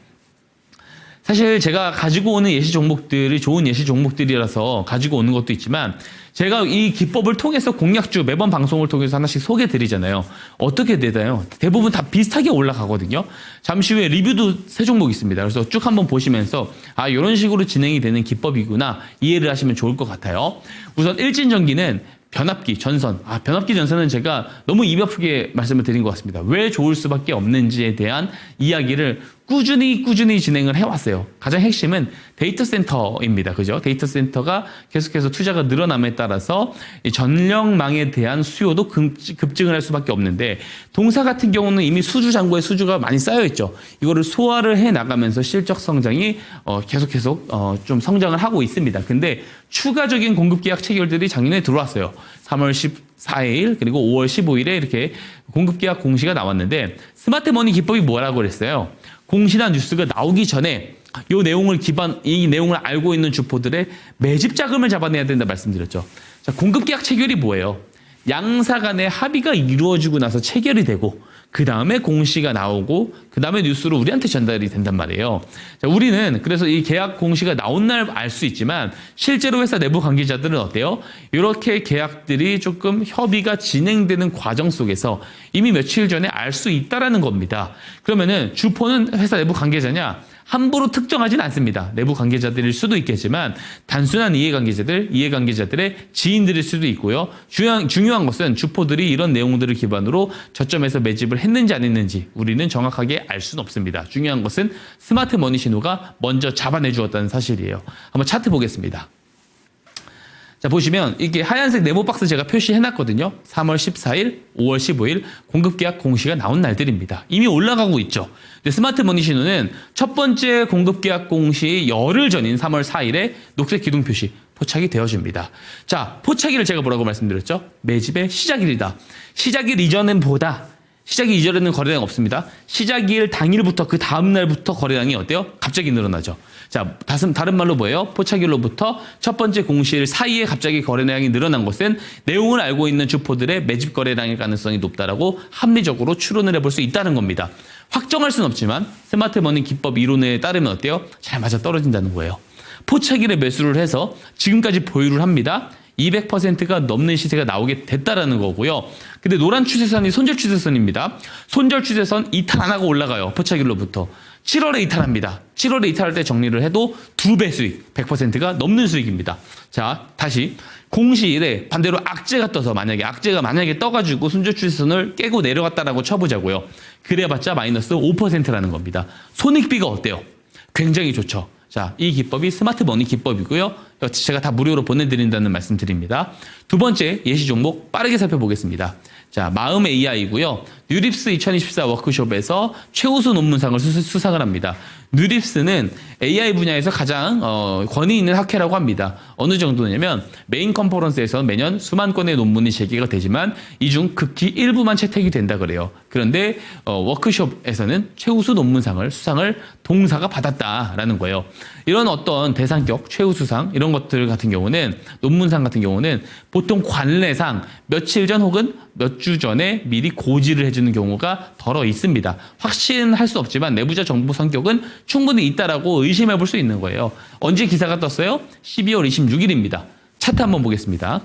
[SPEAKER 3] 사실 제가 가지고 오는 예시 종목들이 좋은 예시 종목들이라서 가지고 오는 것도 있지만 제가 이 기법을 통해서 공략주 매번 방송을 통해서 하나씩 소개해 드리잖아요. 어떻게 되나요? 대부분 다 비슷하게 올라가거든요. 잠시 후에 리뷰도 세 종목 있습니다. 그래서 쭉 한번 보시면서 아 이런 식으로 진행이 되는 기법이구나 이해를 하시면 좋을 것 같아요. 우선 일진전기는 변압기, 전선. 변압기 전선은 제가 너무 입 아프게 말씀을 드린 것 같습니다. 왜 좋을 수밖에 없는지에 대한 이야기를 꾸준히 진행을 해왔어요. 가장 핵심은 데이터 센터입니다. 그죠? 데이터 센터가 계속해서 투자가 늘어남에 따라서 이 전력망에 대한 수요도 급증을 할 수밖에 없는데 동사 같은 경우는 이미 수주 잔고에 수주가 많이 쌓여 있죠. 이거를 소화를 해 나가면서 실적 성장이 계속 좀 성장을 하고 있습니다. 근데 추가적인 공급 계약 체결들이 작년에 들어왔어요. 3월 14일 그리고 5월 15일에 이렇게 공급 계약 공시가 나왔는데 스마트 머니 기법이 뭐라고 그랬어요? 공시나 뉴스가 나오기 전에 이 내용을 알고 있는 주포들의 매집 자금을 잡아내야 된다 말씀드렸죠. 자, 공급 계약 체결이 뭐예요? 양사 간의 합의가 이루어지고 나서 체결이 되고 그 다음에 공시가 나오고 그 다음에 뉴스로 우리한테 전달이 된단 말이에요. 자, 우리는 그래서 이 계약 공시가 나온 날 알 수 있지만 실제로 회사 내부 관계자들은 어때요? 이렇게 계약들이 조금 협의가 진행되는 과정 속에서 이미 며칠 전에 알 수 있다라는 겁니다. 그러면은 주포는 회사 내부 관계자냐? 함부로 특정하진 않습니다. 내부 관계자들일 수도 있겠지만 단순한 이해관계자들의 지인들일 수도 있고요. 중요한 것은 주포들이 이런 내용들을 기반으로 저점에서 매집을 했는지 안 했는지 우리는 정확하게 알 수는 없습니다. 중요한 것은 스마트 머니 신호가 먼저 잡아내 주었다는 사실이에요. 한번 차트 보겠습니다. 자, 보시면 이게 하얀색 네모 박스 제가 표시해놨거든요. 3월 14일, 5월 15일 공급계약 공시가 나온 날들입니다. 이미 올라가고 있죠. 근데 스마트 머니 신호는 첫 번째 공급계약 공시 열흘 전인 3월 4일에 녹색 기둥 표시 포착이 되어줍니다. 자, 포착일을 제가 뭐라고 말씀드렸죠? 매집의 시작일이다. 시작일 이전에는 거래량 없습니다. 시작일 당일부터 그 다음 날부터 거래량이 어때요? 갑자기 늘어나죠. 자, 다른 말로 뭐예요? 포착일로부터 첫 번째 공시일 사이에 갑자기 거래량이 늘어난 것은 내용을 알고 있는 주포들의 매집 거래량일 가능성이 높다라고 합리적으로 추론을 해볼 수 있다는 겁니다. 확정할 수는 없지만 스마트 머니 기법 이론에 따르면 어때요? 잘 맞아 떨어진다는 거예요. 포착일에 매수를 해서 지금까지 보유를 합니다. 200%가 넘는 시세가 나오게 됐다라는 거고요. 근데 노란 추세선이 손절 추세선입니다. 손절 추세선 이탈 안 하고 올라가요. 포착일로부터. 7월에 이탈합니다. 7월에 이탈할 때 정리를 해도 2배 수익, 100%가 넘는 수익입니다. 자, 다시 공시일에 반대로 악재가 떠가지고 손절 추세선을 깨고 내려갔다라고 쳐보자고요. 그래봤자 마이너스 5%라는 겁니다. 손익비가 어때요? 굉장히 좋죠. 자, 이 기법이 스마트 머니 기법이고요. 제가 다 무료로 보내드린다는 말씀 드립니다. 두 번째 예시 종목 빠르게 살펴보겠습니다. 자, 마음 AI고요. 뉴립스 2024 워크숍에서 최우수 논문상을 수상을 합니다. 뉴립스는 AI 분야에서 가장 권위 있는 학회라고 합니다. 어느 정도냐면 메인 컨퍼런스에서 매년 수만 건의 논문이 제기가 되지만 이 중 극히 일부만 채택이 된다 그래요. 그런데 워크숍에서는 최우수 논문상을 수상을 동사가 받았다라는 거예요. 이런 어떤 대상격, 최우수상 이런 것들 같은 경우는 논문상 같은 경우는 보통 관례상 며칠 전 혹은 몇 주 전에 미리 고지를 해주는 경우가 덜어 있습니다. 확신할 수 없지만 내부자 정보 성격은 충분히 있다라고 의심해 볼 수 있는 거예요. 언제 기사가 떴어요? 12월 26일입니다. 차트 한번 보겠습니다.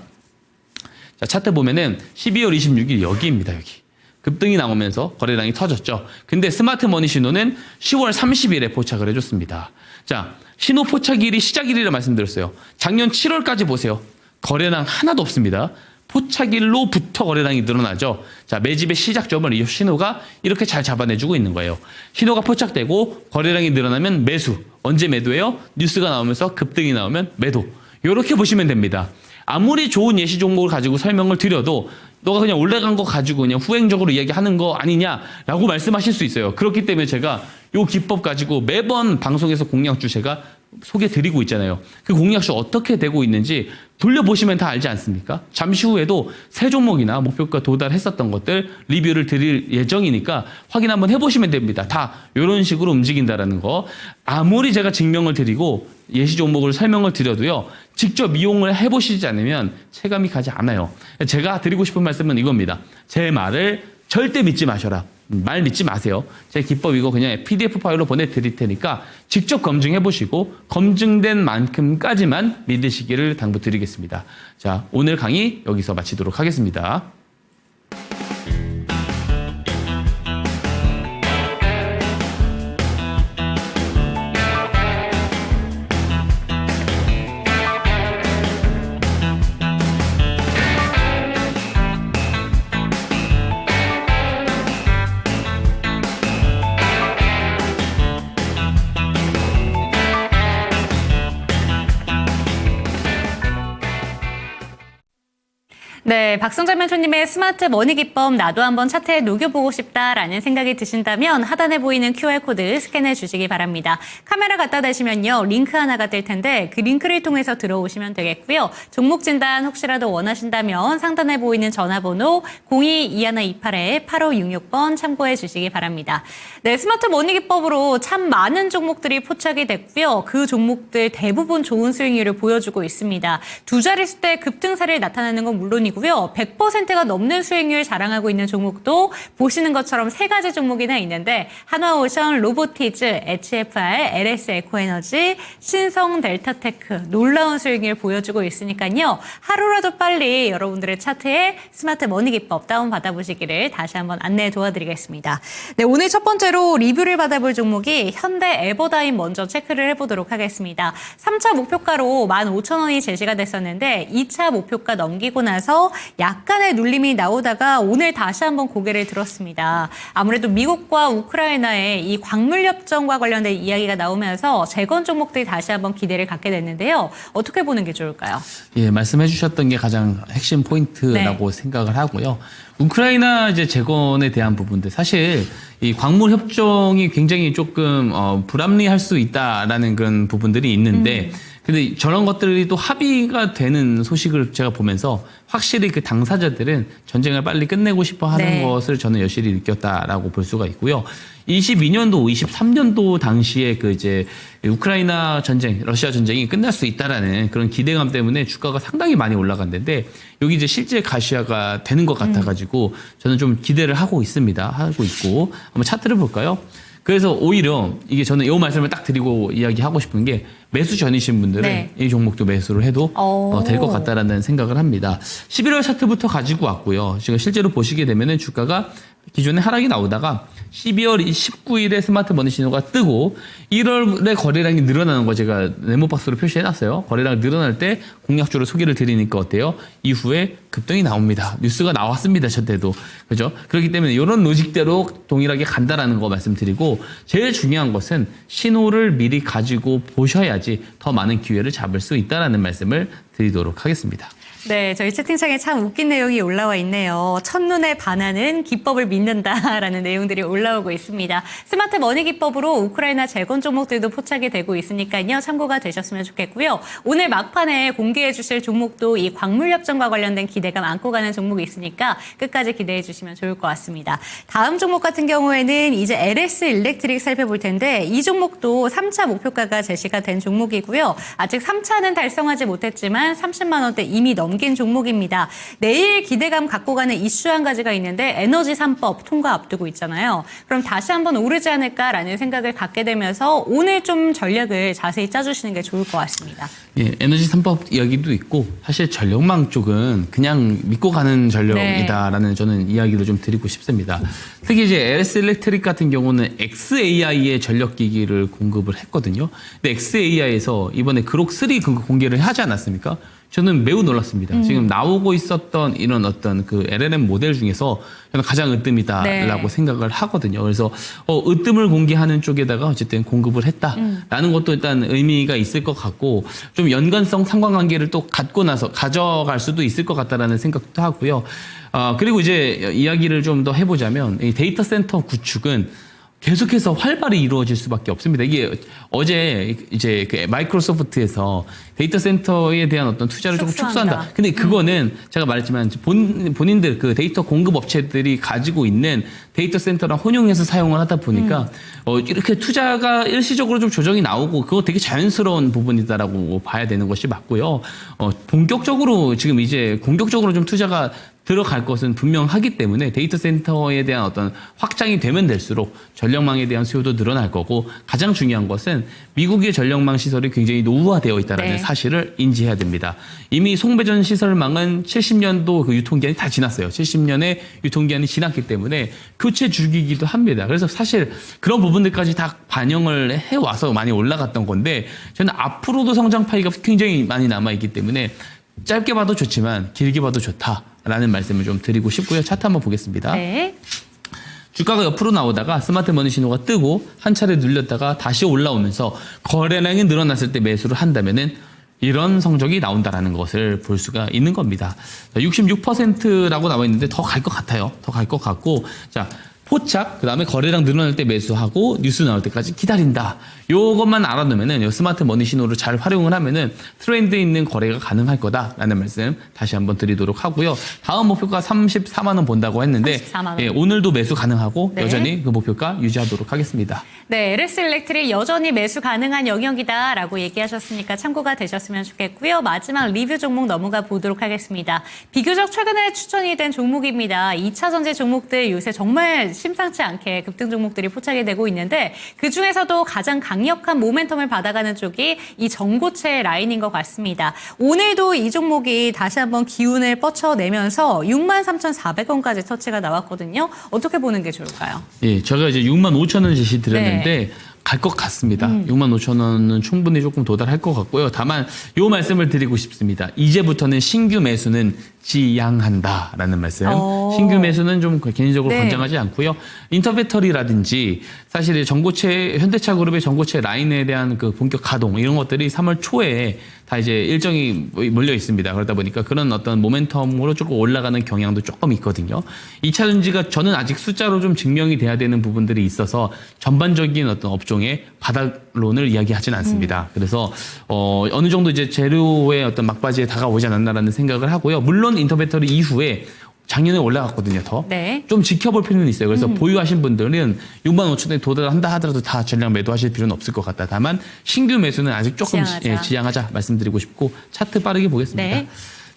[SPEAKER 3] 자, 차트 보면은 12월 26일 여기입니다. 여기. 급등이 나오면서 거래량이 터졌죠. 근데 스마트 머니 신호는 10월 30일에 포착을 해줬습니다. 자, 신호 포착일이 시작일이라 말씀드렸어요. 작년 7월까지 보세요. 거래량 하나도 없습니다. 포착일로부터 거래량이 늘어나죠. 자, 매집의 시작점을 이 신호가 이렇게 잘 잡아내주고 있는 거예요. 신호가 포착되고 거래량이 늘어나면 매수. 언제 매도해요? 뉴스가 나오면서 급등이 나오면 매도. 이렇게 보시면 됩니다. 아무리 좋은 예시 종목을 가지고 설명을 드려도 너가 그냥 올라간 거 가지고 그냥 후행적으로 이야기하는 거 아니냐라고 말씀하실 수 있어요. 그렇기 때문에 제가 이 기법 가지고 매번 방송에서 공략주 제가 소개드리고 있잖아요. 그 공략주 어떻게 되고 있는지 돌려보시면 다 알지 않습니까? 잠시 후에도 새 종목이나 목표가 도달했었던 것들 리뷰를 드릴 예정이니까 확인 한번 해보시면 됩니다. 다 이런 식으로 움직인다라는 거. 아무리 제가 증명을 드리고 예시 종목을 설명을 드려도요. 직접 이용을 해보시지 않으면 체감이 가지 않아요. 제가 드리고 싶은 말씀은 이겁니다. 제 말을 절대 믿지 마셔라. 말 믿지 마세요. 제 기법 이거 그냥 PDF 파일로 보내드릴 테니까 직접 검증해 보시고 검증된 만큼까지만 믿으시기를 당부드리겠습니다. 자, 오늘 강의 여기서 마치도록 하겠습니다.
[SPEAKER 2] 네, 박성재 멘토님의 스마트 머니 기법 나도 한번 차트에 녹여보고 싶다라는 생각이 드신다면 하단에 보이는 QR코드 스캔해 주시기 바랍니다. 카메라 갖다 대시면요, 링크 하나가 뜰 텐데 그 링크를 통해서 들어오시면 되겠고요. 종목 진단 혹시라도 원하신다면 상단에 보이는 전화번호 02-2128-8566번 참고해 주시기 바랍니다. 네, 스마트 머니 기법으로 참 많은 종목들이 포착이 됐고요. 그 종목들 대부분 좋은 수익률을 보여주고 있습니다. 두 자릿수대 급등세를 나타내는 건 물론이고요. 100%가 넘는 수익률 자랑하고 있는 종목도 보시는 것처럼 세 가지 종목이나 있는데 한화오션, 로보티즈, HFR, LS 에코에너지, 신성 델타테크 놀라운 수익률 보여주고 있으니까요. 하루라도 빨리 여러분들의 차트에 스마트 머니 기법 다운받아 보시기를 다시 한번 안내 도와드리겠습니다. 네, 오늘 첫 번째로 리뷰를 받아볼 종목이 현대 에버다임 먼저 체크를 해보도록 하겠습니다. 3차 목표가로 15,000원이 제시가 됐었는데 2차 목표가 넘기고 나서 약간의 눌림이 나오다가 오늘 다시 한번 고개를 들었습니다. 아무래도 미국과 우크라이나의 이 광물 협정과 관련된 이야기가 나오면서 재건 종목들이 다시 한번 기대를 갖게 됐는데요. 어떻게 보는 게 좋을까요?
[SPEAKER 3] 예, 말씀해 주셨던 게 가장 핵심 포인트라고 생각을 하고요. 우크라이나 이제 재건에 대한 부분들 사실 이 광물 협정이 굉장히 조금 불합리할 수 있다라는 그런 부분들이 있는데 근데 저런 것들이 또 합의가 되는 소식을 제가 보면서 확실히 그 당사자들은 전쟁을 빨리 끝내고 싶어 하는 것을 저는 여실히 느꼈다라고 볼 수가 있고요. 22년도, 23년도 당시에 그 이제 우크라이나 전쟁, 러시아 전쟁이 끝날 수 있다라는 그런 기대감 때문에 주가가 상당히 많이 올라갔는데 여기 이제 실제 가시화가 되는 것 같아가지고 저는 좀 기대를 하고 있습니다. 하고 있고 한번 차트를 볼까요? 그래서 오히려 이게 저는 이 말씀을 딱 드리고 이야기하고 싶은 게 매수 전이신 분들은 이 종목도 매수를 해도 될 것 같다라는 생각을 합니다. 11월 차트부터 가지고 왔고요. 지금 실제로 보시게 되면은 주가가 기존에 하락이 나오다가 12월 19일에 스마트 머니 신호가 뜨고 1월에 거래량이 늘어나는 거 제가 네모박스로 표시해놨어요. 거래량 늘어날 때 공략주로 소개를 드리니까 어때요? 이후에 급등이 나옵니다. 뉴스가 나왔습니다. 저때도. 그죠? 그렇기 때문에 이런 로직대로 동일하게 간다라는 거 말씀드리고 제일 중요한 것은 신호를 미리 가지고 보셔야지 더 많은 기회를 잡을 수 있다는 말씀을 드리도록 하겠습니다.
[SPEAKER 2] 네, 저희 채팅창에 참 웃긴 내용이 올라와 있네요. 첫눈에 반하는 기법을 믿는다라는 내용들이 올라오고 있습니다. 스마트 머니 기법으로 우크라이나 재건 종목들도 포착이 되고 있으니까요. 참고가 되셨으면 좋겠고요. 오늘 막판에 공개해 주실 종목도 이 광물 협정과 관련된 기대감 안고 가는 종목이 있으니까 끝까지 기대해 주시면 좋을 것 같습니다. 다음 종목 같은 경우에는 이제 LS 일렉트릭 살펴볼 텐데 이 종목도 3차 목표가가 제시가 된 종목이고요. 아직 3차는 달성하지 못했지만 30만 원대 이미 넘긴 종목입니다. 내일 기대감 갖고 가는 이슈 한 가지가 있는데 에너지 3법 통과 앞두고 있잖아요. 그럼 다시 한번 오르지 않을까라는 생각을 갖게 되면서 오늘 좀 전략을 자세히 짜주시는 게 좋을 것 같습니다.
[SPEAKER 3] 예, 에너지 3법 이야기도 있고 사실 전력망 쪽은 그냥 믿고 가는 전력이다라는 저는 이야기를 좀 드리고 싶습니다. 특히 이제 LS 일렉트릭 같은 경우는 XAI의 전력기기를 공급을 했거든요. 근데 XAI에서 이번에 그록3 공개를 하지 않았습니까? 저는 매우 놀랐습니다. 지금 나오고 있었던 이런 어떤 그 LLM 모델 중에서 저는 가장 으뜸이다라고 생각을 하거든요. 그래서 으뜸을 공개하는 쪽에다가 어쨌든 공급을 했다라는 것도 일단 의미가 있을 것 같고 좀 연관성 상관관계를 또 갖고 나서 가져갈 수도 있을 것 같다라는 생각도 하고요. 그리고 이제 이야기를 좀 더 해보자면 이 데이터 센터 구축은 계속해서 활발히 이루어질 수밖에 없습니다. 이게 어제 이제 그 마이크로소프트에서 데이터 센터에 대한 어떤 투자를 조금 축소한다. 근데 그거는 제가 말했지만 본인들 그 데이터 공급 업체들이 가지고 있는 데이터 센터랑 혼용해서 사용을 하다 보니까 이렇게 투자가 일시적으로 좀 조정이 나오고 그거 되게 자연스러운 부분이다라고 봐야 되는 것이 맞고요. 본격적으로 지금 이제 공격적으로 좀 투자가 들어갈 것은 분명하기 때문에 데이터 센터에 대한 어떤 확장이 되면 될수록 전력망에 대한 수요도 늘어날 거고 가장 중요한 것은 미국의 전력망 시설이 굉장히 노후화되어 있다는
[SPEAKER 2] 네.
[SPEAKER 3] 사실을 인지해야 됩니다. 이미 송배전 시설망은 70년도 그 유통기한이 다 지났어요. 70년의 유통기한이 지났기 때문에 교체 주기이기도 합니다. 그래서 사실 그런 부분들까지 다 반영을 해와서 많이 올라갔던 건데 저는 앞으로도 성장 파이가 굉장히 많이 남아있기 때문에 짧게 봐도 좋지만 길게 봐도 좋다라는 말씀을 좀 드리고 싶고요. 차트 한번 보겠습니다.
[SPEAKER 2] 네.
[SPEAKER 3] 주가가 옆으로 나오다가 스마트 머니 신호가 뜨고 한 차례 눌렸다가 다시 올라오면서 거래량이 늘어났을 때 매수를 한다면은 이런 성적이 나온다라는 것을 볼 수가 있는 겁니다. 66%라고 나와 있는데 더 갈 것 같아요. 더 갈 것 같고 자 포착, 그 다음에 거래량 늘어날 때 매수하고 뉴스 나올 때까지 기다린다. 요것만 알아두면은 요 스마트 머니 신호를 잘 활용을 하면은 트렌드 있는 거래가 가능할 거다라는 말씀 다시 한번 드리도록 하고요. 다음 목표가 34만 원 본다고 했는데
[SPEAKER 2] 34만 원.
[SPEAKER 3] 예, 오늘도 매수 가능하고
[SPEAKER 2] 네.
[SPEAKER 3] 여전히 그 목표가 유지하도록 하겠습니다.
[SPEAKER 2] 네, LS 일렉트릭 여전히 매수 가능한 영역이다라고 얘기하셨으니까 참고가 되셨으면 좋겠고요. 마지막 리뷰 종목 넘어가 보도록 하겠습니다. 비교적 최근에 추천이 된 종목입니다. 2차 전지 종목들 요새 정말 심상치 않게 급등 종목들이 포착이 되고 있는데 그중에서도 가장 강력한 모멘텀을 받아가는 쪽이 이 전고체 라인인 것 같습니다. 오늘도 이 종목이 다시 한번 기운을 뻗쳐내면서 63,400원까지 터치가 나왔거든요. 어떻게 보는 게 좋을까요?
[SPEAKER 3] 예, 제가 이제 65,000원 제시 드렸는데 갈 것 같습니다. 65,000원은 충분히 조금 도달할 것 같고요. 다만 요 말씀을 드리고 싶습니다. 이제부터는 신규 매수는 지양한다라는 말씀. 신규 매수는 좀 개인적으로
[SPEAKER 2] 네.
[SPEAKER 3] 권장하지 않고요. 인터배터리라든지 사실 전고체 현대차 그룹의 전고체 라인에 대한 그 본격 가동 이런 것들이 3월 초에 다 이제 일정이 몰려 있습니다. 그러다 보니까 그런 어떤 모멘텀으로 조금 올라가는 경향도 조금 있거든요. 2차 전지가 저는 아직 숫자로 좀 증명이 돼야 되는 부분들이 있어서 전반적인 어떤 업종의 바닥론을 이야기하진 않습니다. 그래서 어느 정도 이제 재료의 어떤 막바지에 다가오지 않았나라는 생각을 하고요. 물론 인터배터리 이후에 작년에 올라갔거든요, 더.
[SPEAKER 2] 네.
[SPEAKER 3] 좀 지켜볼 필요는 있어요. 그래서 보유하신 분들은 65,000원에 도달한다 하더라도 다 전량 매도하실 필요는 없을 것 같다. 다만 신규 매수는 아직 조금
[SPEAKER 2] 지양하자.
[SPEAKER 3] 지양하자 말씀드리고 싶고 차트 빠르게 보겠습니다.
[SPEAKER 2] 네.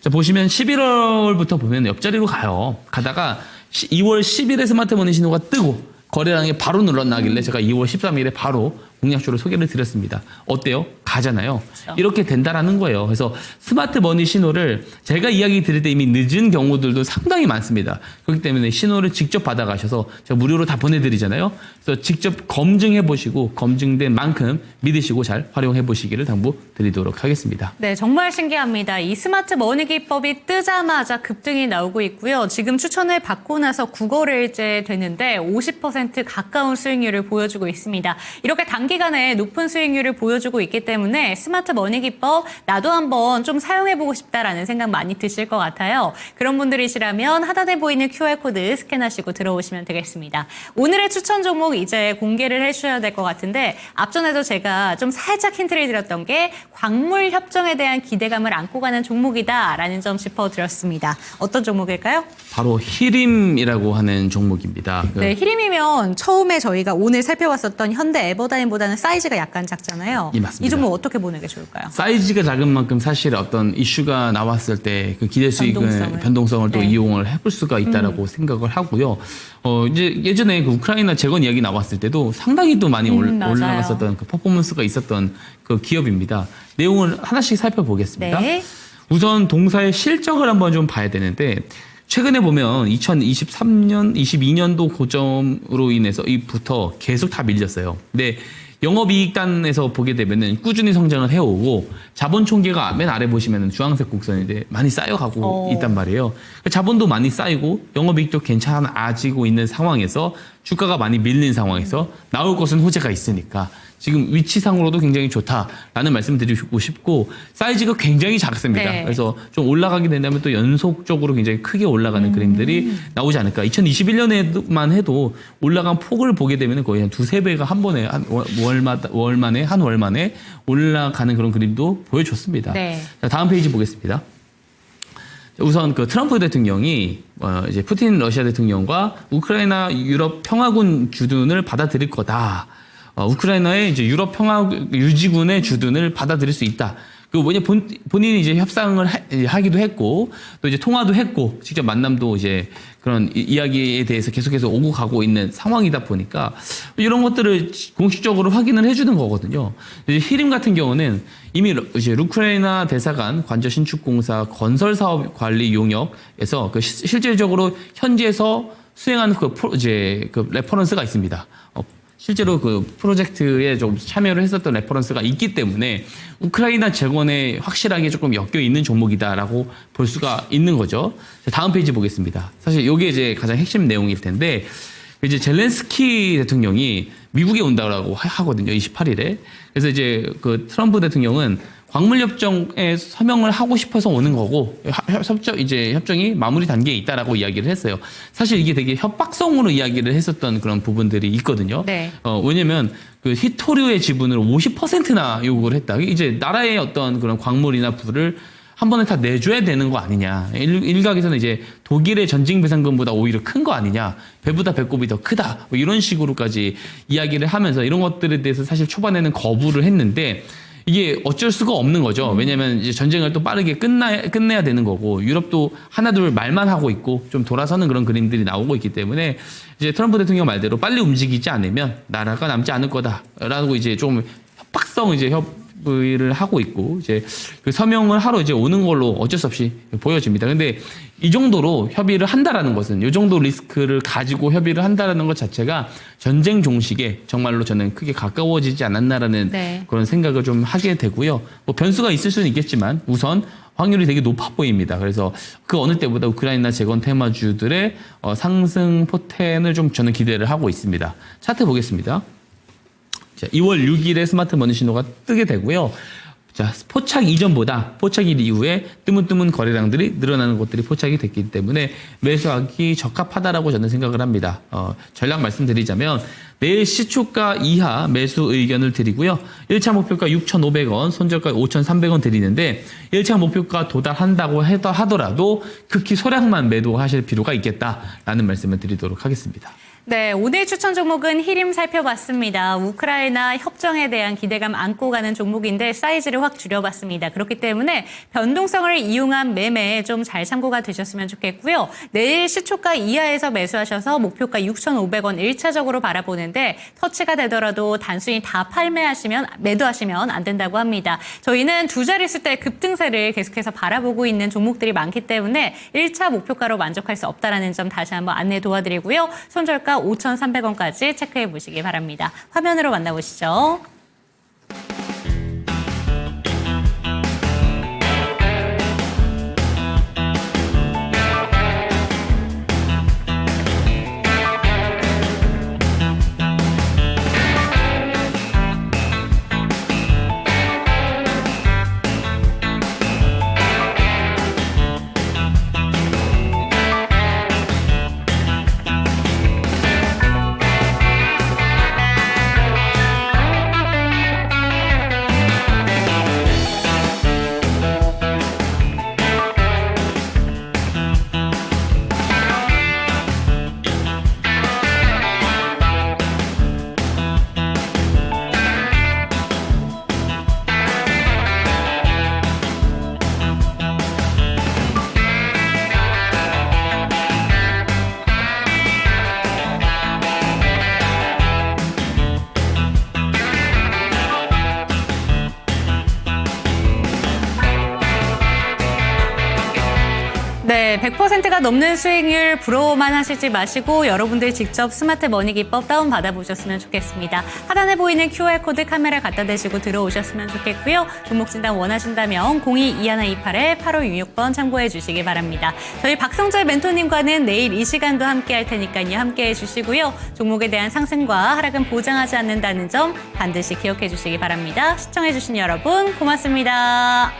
[SPEAKER 3] 자, 보시면 11월부터 보면 옆자리로 가요. 가다가 2월 10일에 스마트 머니 신호가 뜨고 거래량이 바로 늘어나길래 제가 2월 13일에 바로 공략주를 소개를 드렸습니다. 어때요? 가잖아요.
[SPEAKER 2] 그렇죠.
[SPEAKER 3] 이렇게 된다라는 거예요. 그래서 스마트 머니 신호를 제가 이야기 드릴 때 이미 늦은 경우들도 상당히 많습니다. 그렇기 때문에 신호를 직접 받아가셔서 제가 무료로 다 보내드리잖아요. 그래서 직접 검증해 보시고 검증된 만큼 믿으시고 잘 활용해 보시기를 당부드리도록 하겠습니다.
[SPEAKER 2] 네, 정말 신기합니다. 이 스마트 머니 기법이 뜨자마자 급등이 나오고 있고요. 지금 추천을 받고 나서 9거래일째 되는데 50% 가까운 수익률을 보여주고 있습니다. 이렇게 단기간에 높은 수익률을 보여주고 있기 때문에 스마트 머니 기법 나도 한번 좀 사용해보고 싶다라는 생각 많이 드실 것 같아요. 그런 분들이시라면 하단에 보이는 QR코드 스캔하시고 들어오시면 되겠습니다. 오늘의 추천 종목 이제 공개를 해주셔야 될 것 같은데 앞전에도 제가 좀 살짝 힌트를 드렸던 게 광물 협정에 대한 기대감을 안고 가는 종목이다라는 점 짚어드렸습니다. 어떤 종목일까요?
[SPEAKER 3] 바로 히림이라고 하는 종목입니다.
[SPEAKER 2] 네, 히림이면 처음에 저희가 오늘 살펴봤었던 현대 에버다인보다는 사이즈가 약간 작잖아요.
[SPEAKER 3] 예, 맞습니다.
[SPEAKER 2] 이 종목 어떻게 보는 게 좋을까요?
[SPEAKER 3] 사이즈가 작은 만큼 사실 어떤 이슈가 나왔을 때 그 기대 수익은 변동성을 또
[SPEAKER 2] 네.
[SPEAKER 3] 이용을 해볼 수가 있다라고 생각을 하고요. 이제 예전에 그 우크라이나 재건 이야기 나왔을 때도 상당히 또 많이
[SPEAKER 2] 맞아요.
[SPEAKER 3] 올라갔었던 그 퍼포먼스가 있었던 그 기업입니다. 내용을 하나씩 살펴보겠습니다.
[SPEAKER 2] 네.
[SPEAKER 3] 우선 동사의 실적을 한번 좀 봐야 되는데 최근에 보면 2023년, 22년도 고점으로 인해서 이부터 계속 다 밀렸어요. 근데 영업이익단에서 보게 되면은 꾸준히 성장을 해오고 자본 총계가 맨 아래 보시면은 주황색 곡선인데 많이 쌓여가고 있단 말이에요. 자본도 많이 쌓이고 영업이익도 괜찮아지고 있는 상황에서 주가가 많이 밀린 상황에서 나올 것은 호재가 있으니까 지금 위치상으로도 굉장히 좋다라는 말씀 드리고 싶고 사이즈가 굉장히 작습니다.
[SPEAKER 2] 네.
[SPEAKER 3] 그래서 좀 올라가게 된다면 또 연속적으로 굉장히 크게 올라가는 그림들이 나오지 않을까. 2021년에만 해도 올라간 폭을 보게 되면 거의 한 두세 배가 한 번에 한 월 만에 올라가는 그런 그림도 보여줬습니다.
[SPEAKER 2] 네.
[SPEAKER 3] 자, 다음 페이지 보겠습니다. 우선 그 트럼프 대통령이 이제 푸틴 러시아 대통령과 우크라이나 유럽 평화군 주둔을 받아들일 거다. 우크라이나의 이제 유럽 평화 유지군의 주둔을 받아들일 수 있다. 그 뭐냐 본인이 이제 협상을 하기도 했고 또 이제 통화도 했고 직접 만남도 이제 그런 이야기에 대해서 계속해서 오고 가고 있는 상황이다 보니까 이런 것들을 공식적으로 확인을 해주는 거거든요. 이제 히림 같은 경우는 이미 이제 우크라이나 대사관 관저 신축공사 건설 사업 관리 용역에서 그 실질적으로 현지에서 수행하는 이제 그 레퍼런스가 있습니다. 실제로 그 프로젝트에 좀 참여를 했었던 레퍼런스가 있기 때문에 우크라이나 재건에 확실하게 조금 엮여 있는 종목이다라고 볼 수가 있는 거죠. 다음 페이지 보겠습니다. 사실 이게 이제 가장 핵심 내용일 텐데 이제 젤렌스키 대통령이 미국에 온다고 하거든요. 28일에. 그래서 이제 그 트럼프 대통령은 광물협정에 서명을 하고 싶어서 오는 거고 협정이 마무리 단계에 있다라고 이야기를 했어요. 사실 이게 되게 협박성으로 이야기를 했었던 그런 부분들이 있거든요.
[SPEAKER 2] 네.
[SPEAKER 3] 왜냐면 그 히토류의 지분을 50%나 요구를 했다. 이제 나라의 어떤 그런 광물이나 부를 한 번에 다 내줘야 되는 거 아니냐. 일각에서는 이제 독일의 전징배상금보다 오히려 큰 거 아니냐. 배보다 배꼽이 더 크다. 뭐 이런 식으로까지 이야기를 하면서 이런 것들에 대해서 사실 초반에는 거부를 했는데 이게 어쩔 수가 없는 거죠. 왜냐하면 이제 전쟁을 또 빠르게 끝내야 되는 거고 유럽도 하나둘 말만 하고 있고 좀 돌아서는 그런 그림들이 나오고 있기 때문에 이제 트럼프 대통령 말대로 빨리 움직이지 않으면 나라가 남지 않을 거다라고 이제 좀 협박성 이제 협의를 하고 있고 이제 그 서명을 하러 이제 오는 걸로 어쩔 수 없이 보여집니다. 근데 이 정도로 협의를 한다라는 것은 이 정도 리스크를 가지고 협의를 한다라는 것 자체가 전쟁 종식에 정말로 저는 크게 가까워지지 않았나라는
[SPEAKER 2] 네.
[SPEAKER 3] 그런 생각을 좀 하게 되고요. 뭐 변수가 있을 수는 있겠지만 우선 확률이 되게 높아 보입니다. 그래서 그 어느 때보다 우크라이나 재건 테마주들의 상승 포텐을 좀 저는 기대를 하고 있습니다. 차트 보겠습니다. 자, 2월 6일에 스마트 머니 신호가 뜨게 되고요. 자, 포착 이전보다 포착일 이후에 뜨문뜨문 거래량들이 늘어나는 것들이 포착이 됐기 때문에 매수하기 적합하다라고 저는 생각을 합니다. 전략 말씀드리자면 내일 시초가 이하 매수 의견을 드리고요. 1차 목표가 6,500원, 손절가 5,300원 드리는데 1차 목표가 도달한다고 하더라도 극히 소량만 매도하실 필요가 있겠다라는 말씀을 드리도록 하겠습니다.
[SPEAKER 2] 네, 오늘 추천 종목은 히림 살펴봤습니다. 우크라이나 협정에 대한 기대감 안고 가는 종목인데 사이즈를 확 줄여봤습니다. 그렇기 때문에 변동성을 이용한 매매에 좀 잘 참고가 되셨으면 좋겠고요. 내일 시초가 이하에서 매수하셔서 목표가 6,500원 1차적으로 바라보는데 터치가 되더라도 단순히 다 매도하시면 안 된다고 합니다. 저희는 두 자릿수 때 급등세를 계속해서 바라보고 있는 종목들이 많기 때문에 1차 목표가로 만족할 수 없다는 점 다시 한번 안내 도와드리고요. 손절가 5,300원까지 체크해 보시기 바랍니다. 화면으로 만나보시죠. 네, 100%가 넘는 수익률 부러워만 하시지 마시고 여러분들 직접 스마트 머니 기법 다운받아 보셨으면 좋겠습니다. 하단에 보이는 QR코드 카메라 갖다 대시고 들어오셨으면 좋겠고요. 종목 진단 원하신다면 02-2128-8566번 참고해 주시기 바랍니다. 저희 박성재 멘토님과는 내일 이 시간도 함께 할 테니까요. 함께해 주시고요. 종목에 대한 상승과 하락은 보장하지 않는다는 점 반드시 기억해 주시기 바랍니다. 시청해 주신 여러분 고맙습니다.